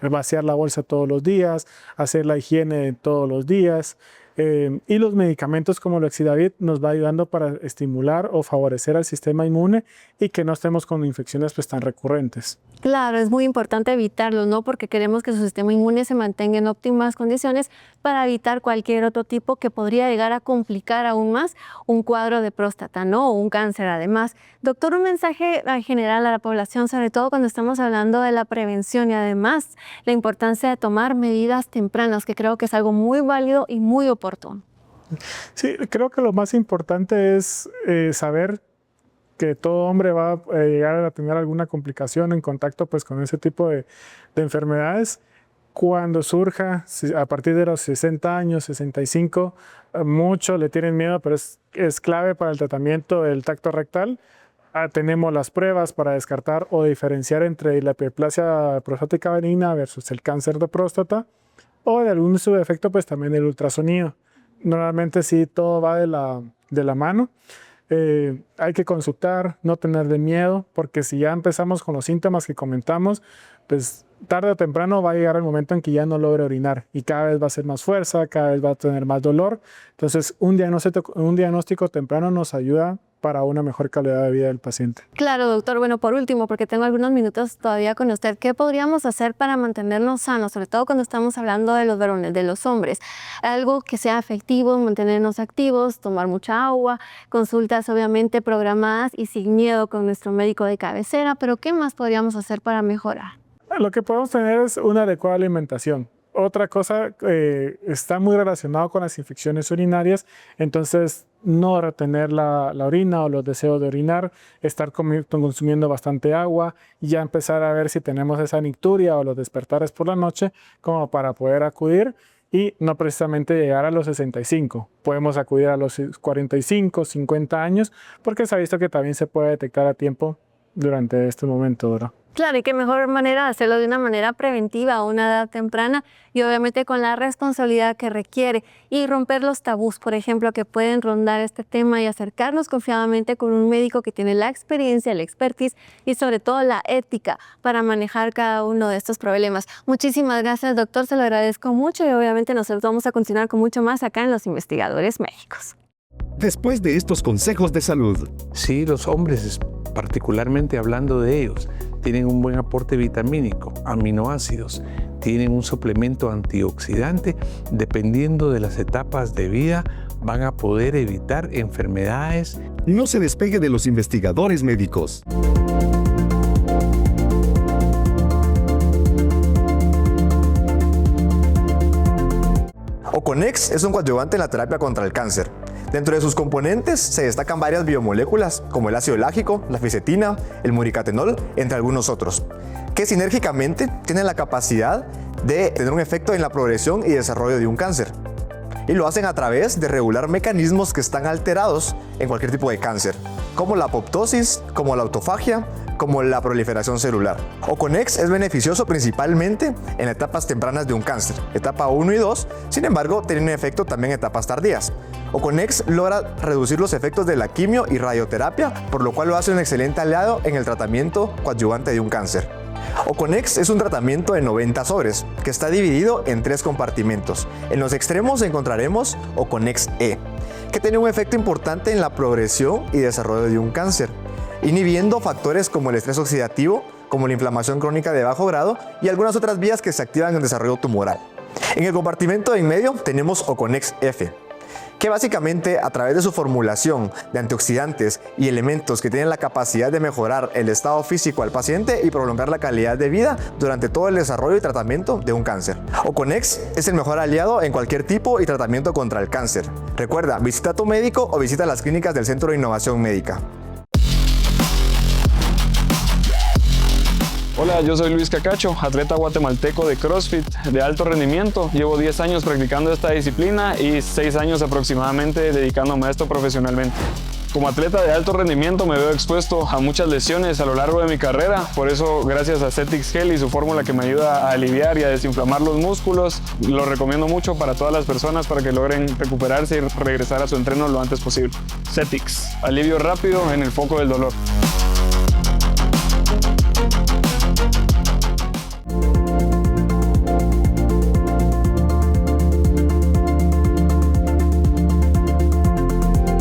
vaciar la bolsa todos los días, hacer la higiene todos los días. Y los medicamentos como el Oxidavit nos va ayudando para estimular o favorecer al sistema inmune y que no estemos con infecciones pues tan recurrentes. Claro, es muy importante evitarlo, ¿no? Porque queremos que su sistema inmune se mantenga en óptimas condiciones para evitar cualquier otro tipo que podría llegar a complicar aún más un cuadro de próstata, ¿no? O un cáncer además. Doctor, un mensaje en general a la población, sobre todo cuando estamos hablando de la prevención y además la importancia de tomar medidas tempranas, que creo que es algo muy válido y muy oportuno. Sí, creo que lo más importante es saber que todo hombre va a llegar a tener alguna complicación en contacto pues, con ese tipo de enfermedades. Cuando surja, a partir de los 60 años, 65, muchos le tienen miedo, pero es clave para el tratamiento del tacto rectal. Tenemos las pruebas para descartar o diferenciar entre la hiperplasia prostática benigna versus el cáncer de próstata, o de algún subefecto, pues también el ultrasonido. Normalmente sí, todo va de la mano. Hay que consultar, no tener de miedo, porque si ya empezamos con los síntomas que comentamos, pues tarde o temprano va a llegar el momento en que ya no logre orinar y cada vez va a ser más fuerza, cada vez va a tener más dolor. Entonces, un diagnóstico temprano nos ayuda para una mejor calidad de vida del paciente. Claro, doctor. Bueno, por último, porque tengo algunos minutos todavía con usted, ¿qué podríamos hacer para mantenernos sanos, sobre todo cuando estamos hablando de los varones, de los hombres? Algo que sea efectivo, mantenernos activos, tomar mucha agua, consultas obviamente programadas y sin miedo con nuestro médico de cabecera, pero ¿qué más podríamos hacer para mejorar? Lo que podemos tener es una adecuada alimentación. Otra cosa está muy relacionado con las infecciones urinarias, entonces no retener la orina o los deseos de orinar, estar consumiendo bastante agua y ya empezar a ver si tenemos esa nicturia o los despertares por la noche como para poder acudir y no precisamente llegar a los 65. Podemos acudir a los 45, 50 años porque se ha visto que también se puede detectar a tiempo durante este momento, ¿verdad? Claro, y qué mejor manera de hacerlo de una manera preventiva a una edad temprana y obviamente con la responsabilidad que requiere y romper los tabús, por ejemplo, que pueden rondar este tema y acercarnos confiadamente con un médico que tiene la experiencia, la expertise y sobre todo la ética para manejar cada uno de estos problemas. Muchísimas gracias, doctor, se lo agradezco mucho y obviamente nosotros vamos a continuar con mucho más acá en Los Investigadores Médicos. Después de estos consejos de salud, Sí, los hombres, particularmente hablando de ellos, tienen un buen aporte vitamínico, aminoácidos, tienen un suplemento antioxidante, dependiendo de las etapas de vida, van a poder evitar enfermedades. no se despegue de Los Investigadores Médicos. Oconex es un coadyuvante en la terapia contra el cáncer. Dentro de sus componentes se destacan varias biomoléculas como el ácido láctico, la fisetina, el muricatenol, entre algunos otros, que sinérgicamente tienen la capacidad de tener un efecto en la progresión y desarrollo de un cáncer. Y lo hacen a través de regular mecanismos que están alterados en cualquier tipo de cáncer, como la apoptosis, como la autofagia, como la proliferación celular. Oconex es beneficioso principalmente en etapas tempranas de un cáncer, etapa 1 y 2, sin embargo tiene un efecto también en etapas tardías. Oconex logra reducir los efectos de la quimio y radioterapia, por lo cual lo hace un excelente aliado en el tratamiento coadyuvante de un cáncer. Oconex es un tratamiento de 90 sobres, que está dividido en 3 compartimentos. En los extremos encontraremos Oconex E, que tiene un efecto importante en la progresión y desarrollo de un cáncer. inhibiendo factores como el estrés oxidativo, como la inflamación crónica de bajo grado y algunas otras vías que se activan en el desarrollo tumoral. En el compartimento de en medio tenemos Oconex F, que básicamente a través de su formulación de antioxidantes y elementos que tienen la capacidad de mejorar el estado físico al paciente y prolongar la calidad de vida durante todo el desarrollo y tratamiento de un cáncer. Oconex es el mejor aliado en cualquier tipo y tratamiento contra el cáncer. Recuerda, visita a tu médico o visita las clínicas del Centro de Innovación Médica. Hola, yo soy Luis Cacacho, atleta guatemalteco de CrossFit de alto rendimiento. Llevo 10 años practicando esta disciplina y 6 años aproximadamente dedicándome a esto profesionalmente. Como atleta de alto rendimiento me veo expuesto a muchas lesiones a lo largo de mi carrera, por eso gracias a Cetix Gel y su fórmula que me ayuda a aliviar y a desinflamar los músculos, lo recomiendo mucho para todas las personas para que logren recuperarse y regresar a su entreno lo antes posible. Cetix, alivio rápido en el foco del dolor.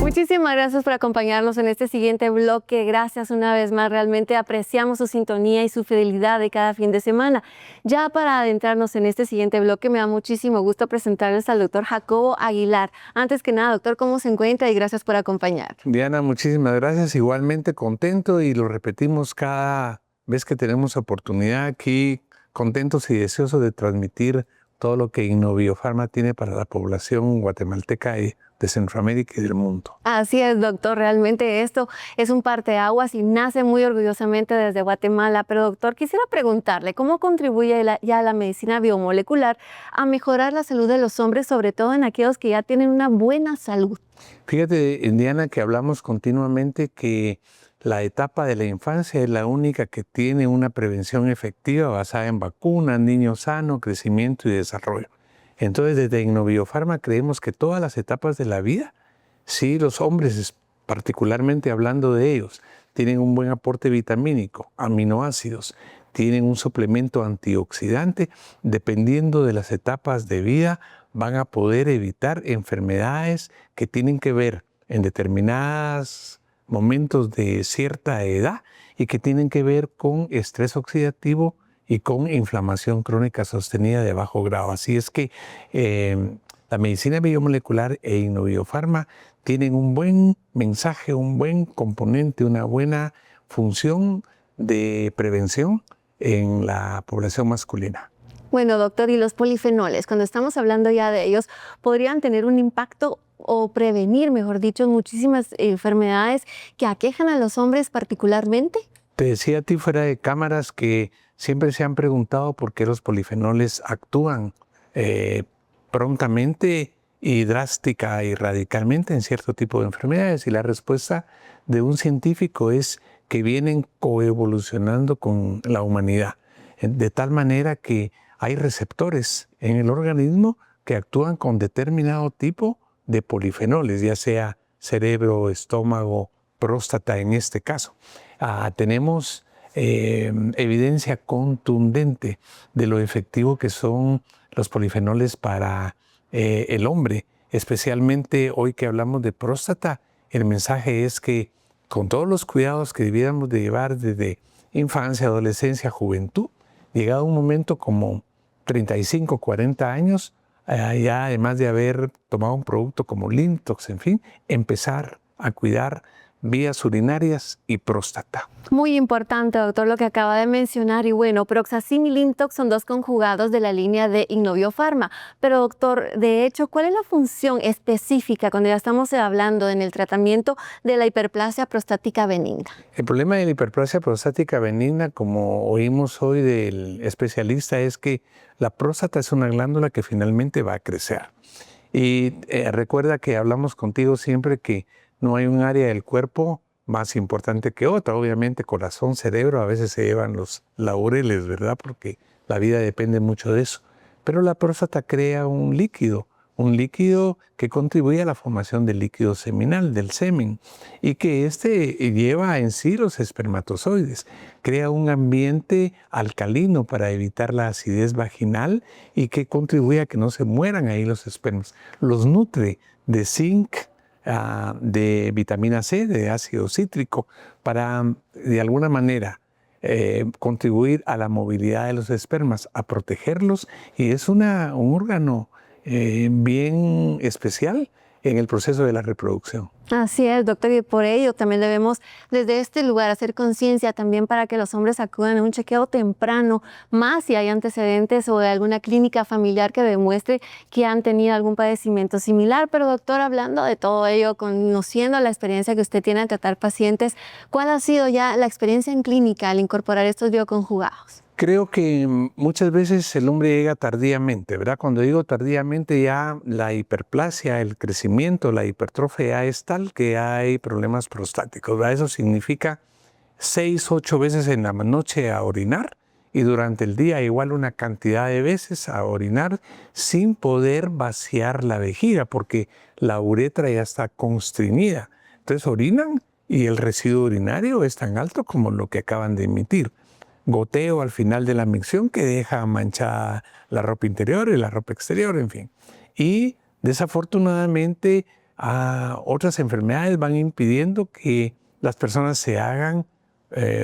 Muchísimas gracias por acompañarnos en este siguiente bloque. Gracias una vez más. Realmente apreciamos su sintonía y su fidelidad de cada fin de semana. Ya para adentrarnos en este siguiente bloque, me da muchísimo gusto presentarles al doctor Jacobo Aguilar. Antes que nada, doctor, ¿cómo se encuentra? Y gracias por acompañar. Diana, muchísimas gracias. Igualmente contento y lo repetimos cada vez que tenemos oportunidad aquí, contentos y deseosos de transmitir todo lo que Innoviofarma tiene para la población guatemalteca y de Centroamérica y del mundo. Así es, doctor. Realmente esto es un parteaguas y nace muy orgullosamente desde Guatemala. Pero, doctor, quisiera preguntarle cómo contribuye ya la medicina biomolecular a mejorar la salud de los hombres, sobre todo en aquellos que ya tienen una buena salud. Fíjate, Diana, que hablamos continuamente que la etapa de la infancia es la única que tiene una prevención efectiva basada en vacunas, niño sano, crecimiento y desarrollo. Entonces, desde Innoviofarma creemos que todas las etapas de la vida, sí, los hombres, particularmente hablando de ellos, tienen un buen aporte vitamínico, aminoácidos, tienen un suplemento antioxidante, dependiendo de las etapas de vida, van a poder evitar enfermedades que tienen que ver en determinados momentos de cierta edad y que tienen que ver con estrés oxidativo y con inflamación crónica sostenida de bajo grado. Así es que la medicina biomolecular e Innoviofarma tienen un buen mensaje, un buen componente, una buena función de prevención en la población masculina. Bueno, doctor, ¿y los polifenoles? Cuando estamos hablando ya de ellos, ¿podrían tener un impacto o prevenir, mejor dicho, muchísimas enfermedades que aquejan a los hombres particularmente? Te decía a ti fuera de cámaras que siempre se han preguntado por qué los polifenoles actúan prontamente y drástica y radicalmente en cierto tipo de enfermedades. Y la respuesta de un científico es que vienen coevolucionando con la humanidad, de tal manera que hay receptores en el organismo que actúan con determinado tipo de polifenoles, ya sea cerebro, estómago, próstata en este caso. Tenemos evidencia contundente de lo efectivo que son los polifenoles para el hombre, especialmente hoy que hablamos de próstata. El mensaje es que con todos los cuidados que debiéramos de llevar desde infancia, adolescencia, juventud, llegado un momento como 35, 40 años, ya además de haber tomado un producto como Lintox, en fin, empezar a cuidar vías urinarias y próstata. Muy importante, doctor, lo que acaba de mencionar. Y bueno, Proxazin y Lintox son dos conjugados de la línea de Innoviofarma. Pero, doctor, de hecho, ¿cuál es la función específica cuando ya estamos hablando en el tratamiento de la hiperplasia prostática benigna? El problema de la hiperplasia prostática benigna, como oímos hoy del especialista, es que la próstata es una glándula que finalmente va a crecer. Y recuerda que hablamos contigo siempre que no hay un área del cuerpo más importante que otra. Obviamente corazón, cerebro, a veces se llevan los laureles, ¿verdad? Porque la vida depende mucho de eso. Pero la próstata crea un líquido que contribuye a la formación del líquido seminal, del semen, y que lleva en sí los espermatozoides. Crea un ambiente alcalino para evitar la acidez vaginal y que contribuye a que no se mueran ahí los espermas. Los nutre de zinc, de vitamina C, de ácido cítrico, para de alguna manera contribuir a la movilidad de los espermas, a protegerlos, y es un órgano bien especial en el proceso de la reproducción. Así es, doctor, y por ello también debemos desde este lugar hacer conciencia también para que los hombres acudan a un chequeo temprano, más si hay antecedentes o de alguna clínica familiar que demuestre que han tenido algún padecimiento similar. Pero doctor, hablando de todo ello, conociendo la experiencia que usted tiene al tratar pacientes, ¿cuál ha sido ya la experiencia en clínica al incorporar estos bioconjugados? Creo que muchas veces el hombre llega tardíamente, ¿verdad? Cuando digo tardíamente, ya la hiperplasia, el crecimiento, la hipertrofia ya es tal que hay problemas prostáticos, ¿verdad? Eso significa 6, 8 veces en la noche a orinar y durante el día igual una cantidad de veces a orinar sin poder vaciar la vejiga porque la uretra ya está constreñida. Entonces orinan y el residuo urinario es tan alto como lo que acaban de emitir. Goteo al final de la micción que deja manchada la ropa interior y la ropa exterior, en fin. Y desafortunadamente otras enfermedades van impidiendo que las personas se hagan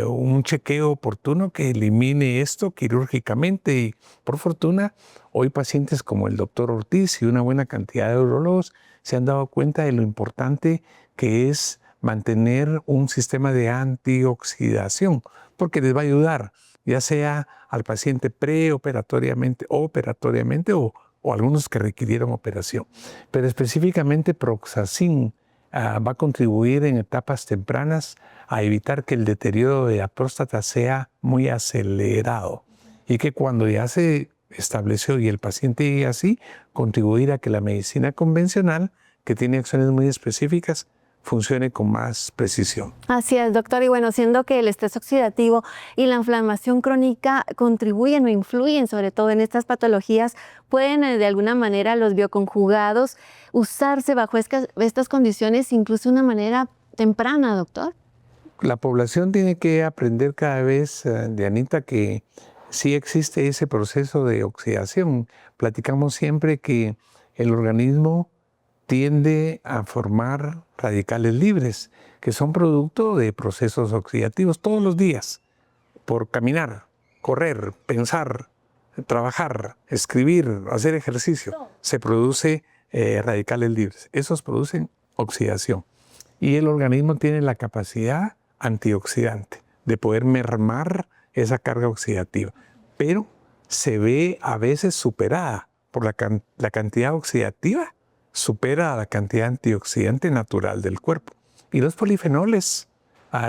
un chequeo oportuno que elimine esto quirúrgicamente. Y por fortuna, hoy pacientes como el doctor Ortiz y una buena cantidad de urólogos se han dado cuenta de lo importante que es mantener un sistema de antioxidación, porque les va a ayudar, ya sea al paciente preoperatoriamente, operatoriamente o algunos que requirieron operación. Pero específicamente Proxazin va a contribuir en etapas tempranas a evitar que el deterioro de la próstata sea muy acelerado y que cuando ya se estableció y el paciente llegue así, contribuir a que la medicina convencional, que tiene acciones muy específicas, funcione con más precisión. Así es, doctor. Y bueno, siendo que el estrés oxidativo y la inflamación crónica contribuyen o influyen sobre todo en estas patologías, ¿pueden de alguna manera los bioconjugados usarse bajo estas condiciones incluso de una manera temprana, doctor? La población tiene que aprender cada vez, Dianita, que sí existe ese proceso de oxidación. Platicamos siempre que el organismo tiende a formar radicales libres, que son producto de procesos oxidativos todos los días, por caminar, correr, pensar, trabajar, escribir, hacer ejercicio. Se produce radicales libres. Esos producen oxidación. Y el organismo tiene la capacidad antioxidante de poder mermar esa carga oxidativa, pero se ve a veces superada por la cantidad oxidativa, supera a la cantidad antioxidante natural del cuerpo. Y los polifenoles,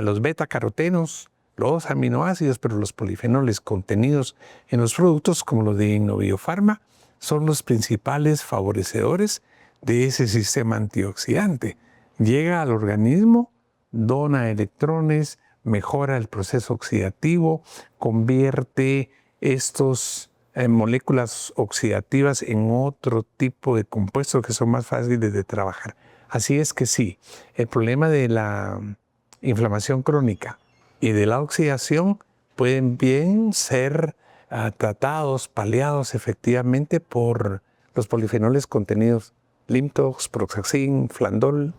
los beta-carotenos, los aminoácidos, pero los polifenoles contenidos en los productos como los de Innoviofarma son los principales favorecedores de ese sistema antioxidante. Llega al organismo, dona electrones, mejora el proceso oxidativo, convierte estos moléculas oxidativas en otro tipo de compuestos que son más fáciles de trabajar. Así es que sí, el problema de la inflamación crónica y de la oxidación pueden bien ser tratados, paliados efectivamente por los polifenoles contenidos Limtox, Proxazin, Flandol.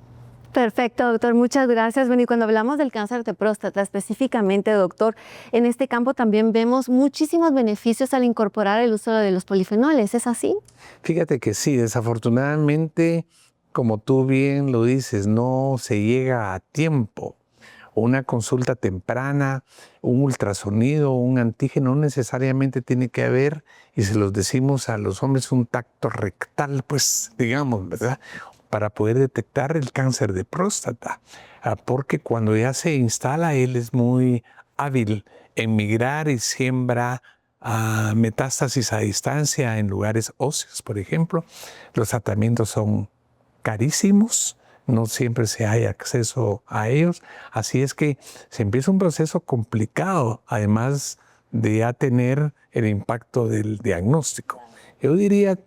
Perfecto, doctor. Muchas gracias. Bueno, y cuando hablamos del cáncer de próstata específicamente, doctor, en este campo también vemos muchísimos beneficios al incorporar el uso de los polifenoles. ¿Es así? Fíjate que sí, desafortunadamente, como tú bien lo dices, no se llega a tiempo. Una consulta temprana, un ultrasonido, un antígeno, no necesariamente tiene que haber, y se los decimos a los hombres, un tacto rectal, pues digamos, ¿verdad?, para poder detectar el cáncer de próstata, porque cuando ya se instala, él es muy hábil en migrar y siembra metástasis a distancia en lugares óseos, por ejemplo. Los tratamientos son carísimos, no siempre se hay acceso a ellos, así es que se empieza un proceso complicado, además de ya tener el impacto del diagnóstico. Yo diría,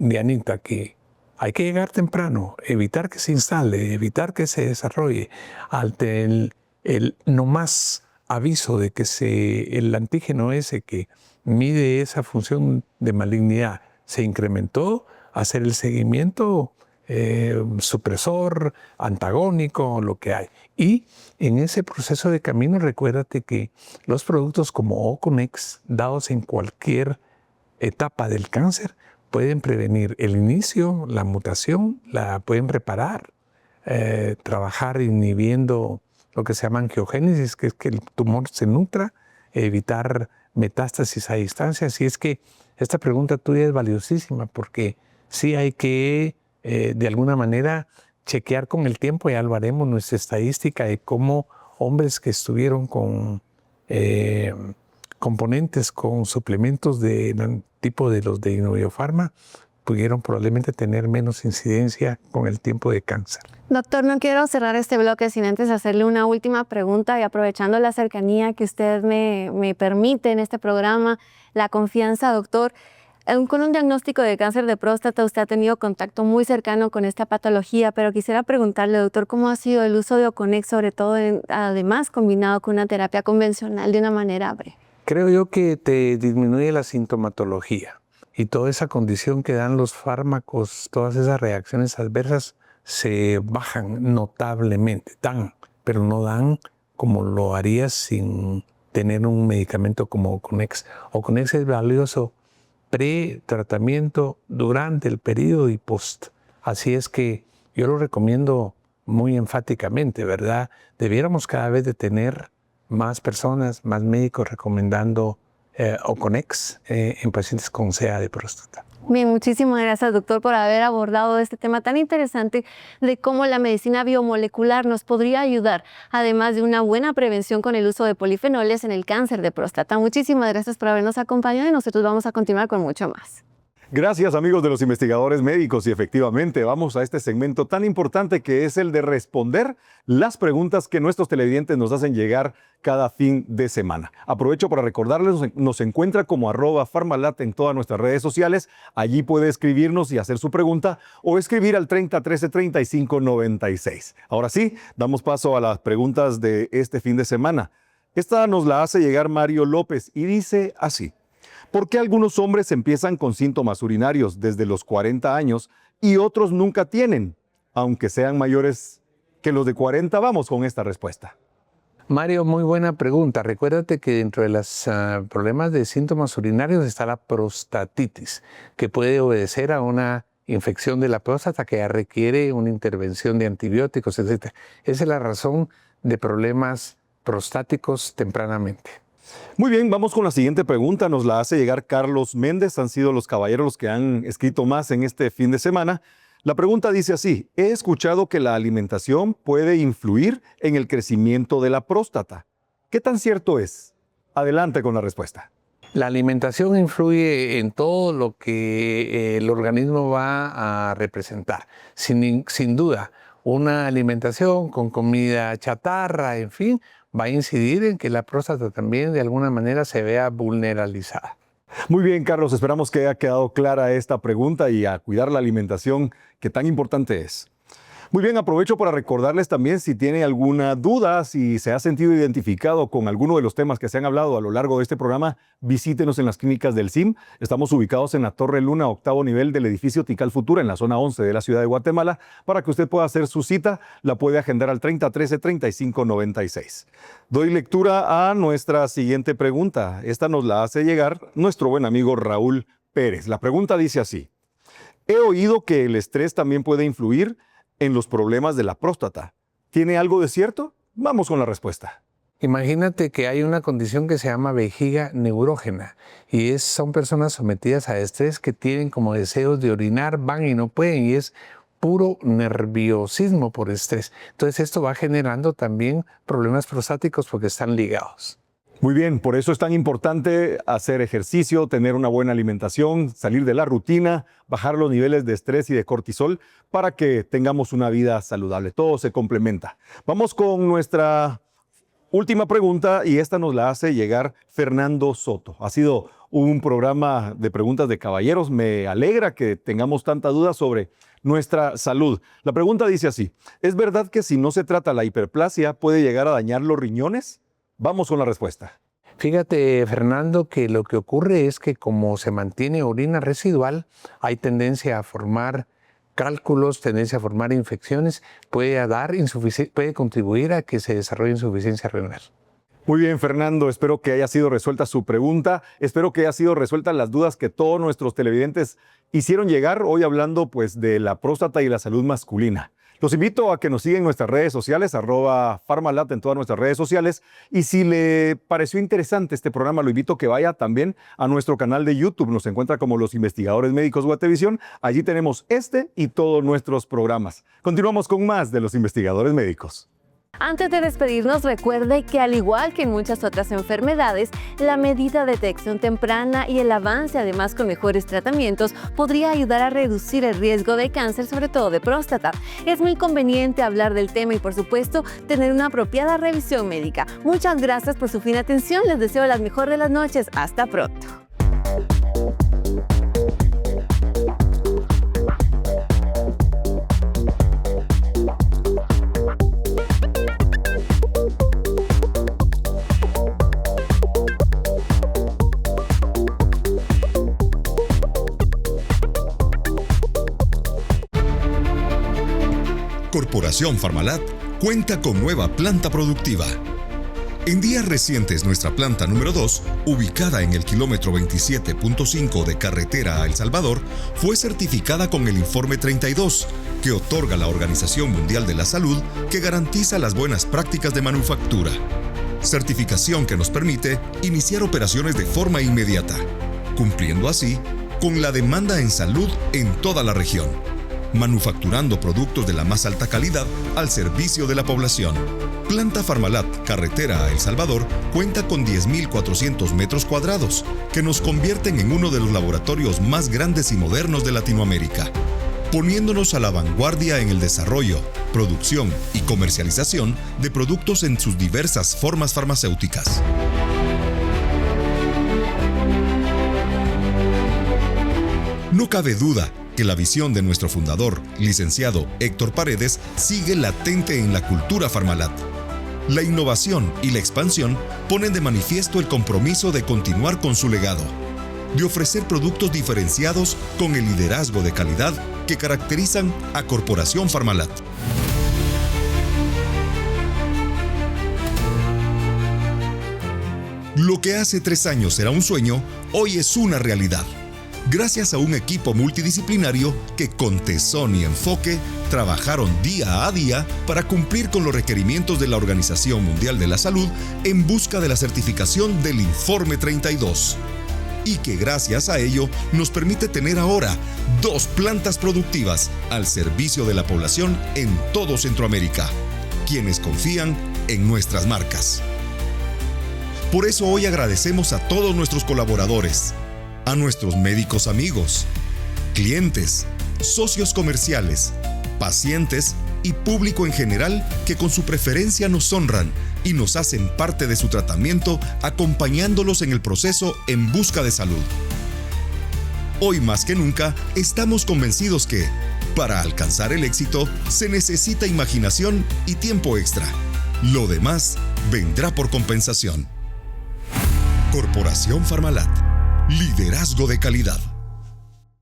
Dianita, que hay que llegar temprano, evitar que se instale, evitar que se desarrolle. Ante el no más aviso de que el antígeno ese que mide esa función de malignidad se incrementó, hacer el seguimiento supresor, antagónico, lo que hay. Y en ese proceso de camino, recuérdate que los productos como Oconex, dados en cualquier etapa del cáncer, pueden prevenir el inicio, la mutación, la pueden reparar, trabajar inhibiendo lo que se llama angiogénesis, que es que el tumor se nutra, evitar metástasis a distancia. Así es que esta pregunta tuya es valiosísima porque sí hay que, de alguna manera, chequear con el tiempo. Ya lo haremos, nuestra estadística de cómo hombres que estuvieron con componentes, con suplementos de tipo de los de Innoviofarma, pudieron probablemente tener menos incidencia con el tiempo de cáncer. Doctor, no quiero cerrar este bloque sin antes hacerle una última pregunta y aprovechando la cercanía que usted me permite en este programa, la confianza, doctor. Con un diagnóstico de cáncer de próstata, usted ha tenido contacto muy cercano con esta patología, pero quisiera preguntarle, doctor, ¿cómo ha sido el uso de Oconex, sobre todo además combinado con una terapia convencional de una manera breve? Creo yo que te disminuye la sintomatología y toda esa condición que dan los fármacos, todas esas reacciones adversas se bajan notablemente, pero no dan como lo harías sin tener un medicamento como Oconex. Oconex es valioso pre-tratamiento, durante el periodo y post. Así es que yo lo recomiendo muy enfáticamente, ¿verdad? Debiéramos cada vez de tener más personas, más médicos recomendando Oconex en pacientes con CA de próstata. Bien, muchísimas gracias, doctor, por haber abordado este tema tan interesante de cómo la medicina biomolecular nos podría ayudar, además de una buena prevención con el uso de polifenoles en el cáncer de próstata. Muchísimas gracias por habernos acompañado y nosotros vamos a continuar con mucho más. Gracias, amigos de los investigadores médicos, y efectivamente vamos a este segmento tan importante que es el de responder las preguntas que nuestros televidentes nos hacen llegar cada fin de semana. Aprovecho para recordarles, nos encuentra como @Farmalat en todas nuestras redes sociales. Allí puede escribirnos y hacer su pregunta o escribir al 30 13 35 96. Ahora sí, damos paso a las preguntas de este fin de semana. Esta nos la hace llegar Mario López y dice así: ¿por qué algunos hombres empiezan con síntomas urinarios desde los 40 años y otros nunca tienen, aunque sean mayores que los de 40? Vamos con esta respuesta. Mario, muy buena pregunta. Recuérdate que dentro de los problemas de síntomas urinarios está la prostatitis, que puede obedecer a una infección de la próstata que ya requiere una intervención de antibióticos, etc. Esa es la razón de problemas prostáticos tempranamente. Muy bien, vamos con la siguiente pregunta. Nos la hace llegar Carlos Méndez. Han sido los caballeros los que han escrito más en este fin de semana. La pregunta dice así: he escuchado que la alimentación puede influir en el crecimiento de la próstata. ¿Qué tan cierto es? Adelante con la respuesta. La alimentación influye en todo lo que el organismo va a representar. Sin duda, una alimentación con comida chatarra, en fin, va a incidir en que la próstata también de alguna manera se vea vulnerabilizada. Muy bien, Carlos, esperamos que haya quedado clara esta pregunta y a cuidar la alimentación, que tan importante es. Muy bien, aprovecho para recordarles también, si tiene alguna duda, si se ha sentido identificado con alguno de los temas que se han hablado a lo largo de este programa, visítenos en las clínicas del CIM. Estamos ubicados en la Torre Luna, 8º nivel del edificio Tikal Futura, en la zona 11 de la ciudad de Guatemala. Para que usted pueda hacer su cita, la puede agendar al 30 13 35 96. Doy lectura a nuestra siguiente pregunta. Esta nos la hace llegar nuestro buen amigo Raúl Pérez. La pregunta dice así: he oído que el estrés también puede influir en los problemas de la próstata. ¿Tiene algo de cierto? Vamos con la respuesta. Imagínate que hay una condición que se llama vejiga neurógena y son personas sometidas a estrés que tienen como deseos de orinar, van y no pueden, y es puro nerviosismo por estrés. Entonces esto va generando también problemas prostáticos porque están ligados. Muy bien, por eso es tan importante hacer ejercicio, tener una buena alimentación, salir de la rutina, bajar los niveles de estrés y de cortisol para que tengamos una vida saludable. Todo se complementa. Vamos con nuestra última pregunta y esta nos la hace llegar Fernando Soto. Ha sido un programa de preguntas de caballeros. Me alegra que tengamos tanta duda sobre nuestra salud. La pregunta dice así: ¿es verdad que si no se trata la hiperplasia puede llegar a dañar los riñones? Vamos con la respuesta. Fíjate, Fernando, que lo que ocurre es que como se mantiene orina residual, hay tendencia a formar cálculos, tendencia a formar infecciones, puede contribuir a que se desarrolle insuficiencia renal. Muy bien, Fernando, espero que haya sido resuelta su pregunta, espero que haya sido resueltas las dudas que todos nuestros televidentes hicieron llegar hoy hablando pues de la próstata y la salud masculina. Los invito a que nos sigan en nuestras redes sociales, @Pharmalat en todas nuestras redes sociales. Y si le pareció interesante este programa, lo invito a que vaya también a nuestro canal de YouTube. Nos encuentra como Los Investigadores Médicos Guatevisión. Allí tenemos este y todos nuestros programas. Continuamos con más de Los Investigadores Médicos. Antes de despedirnos, recuerde que al igual que en muchas otras enfermedades, la medida de detección temprana y el avance, además con mejores tratamientos, podría ayudar a reducir el riesgo de cáncer, sobre todo de próstata. Es muy conveniente hablar del tema y, por supuesto, tener una apropiada revisión médica. Muchas gracias por su fina atención. Les deseo la mejor de las noches. Hasta pronto. Corporación Pharmalat cuenta con nueva planta productiva. En días recientes, nuestra planta número 2, ubicada en el kilómetro 27.5 de carretera a El Salvador, fue certificada con el informe 32, que otorga la Organización Mundial de la Salud, que garantiza las buenas prácticas de manufactura. Certificación que nos permite iniciar operaciones de forma inmediata, cumpliendo así con la demanda en salud en toda la región, manufacturando productos de la más alta calidad al servicio de la población. Planta Pharmalat, carretera a El Salvador, cuenta con 10.400 metros cuadrados, que nos convierten en uno de los laboratorios más grandes y modernos de Latinoamérica, poniéndonos a la vanguardia en el desarrollo, producción y comercialización de productos en sus diversas formas farmacéuticas. No cabe duda que la visión de nuestro fundador, licenciado Héctor Paredes, sigue latente en la cultura Pharmalat. La innovación y la expansión ponen de manifiesto el compromiso de continuar con su legado, de ofrecer productos diferenciados con el liderazgo de calidad que caracterizan a Corporación Pharmalat. Lo que hace 3 años era un sueño, hoy es una realidad. Gracias a un equipo multidisciplinario que con tesón y enfoque trabajaron día a día para cumplir con los requerimientos de la Organización Mundial de la Salud en busca de la certificación del Informe 32. Y que gracias a ello nos permite tener ahora 2 plantas productivas al servicio de la población en todo Centroamérica, quienes confían en nuestras marcas. Por eso hoy agradecemos a todos nuestros colaboradores, a nuestros médicos amigos, clientes, socios comerciales, pacientes y público en general que con su preferencia nos honran y nos hacen parte de su tratamiento, acompañándolos en el proceso en busca de salud. Hoy más que nunca estamos convencidos que, para alcanzar el éxito, se necesita imaginación y tiempo extra. Lo demás vendrá por compensación. Corporación Pharmalat. Liderazgo de calidad.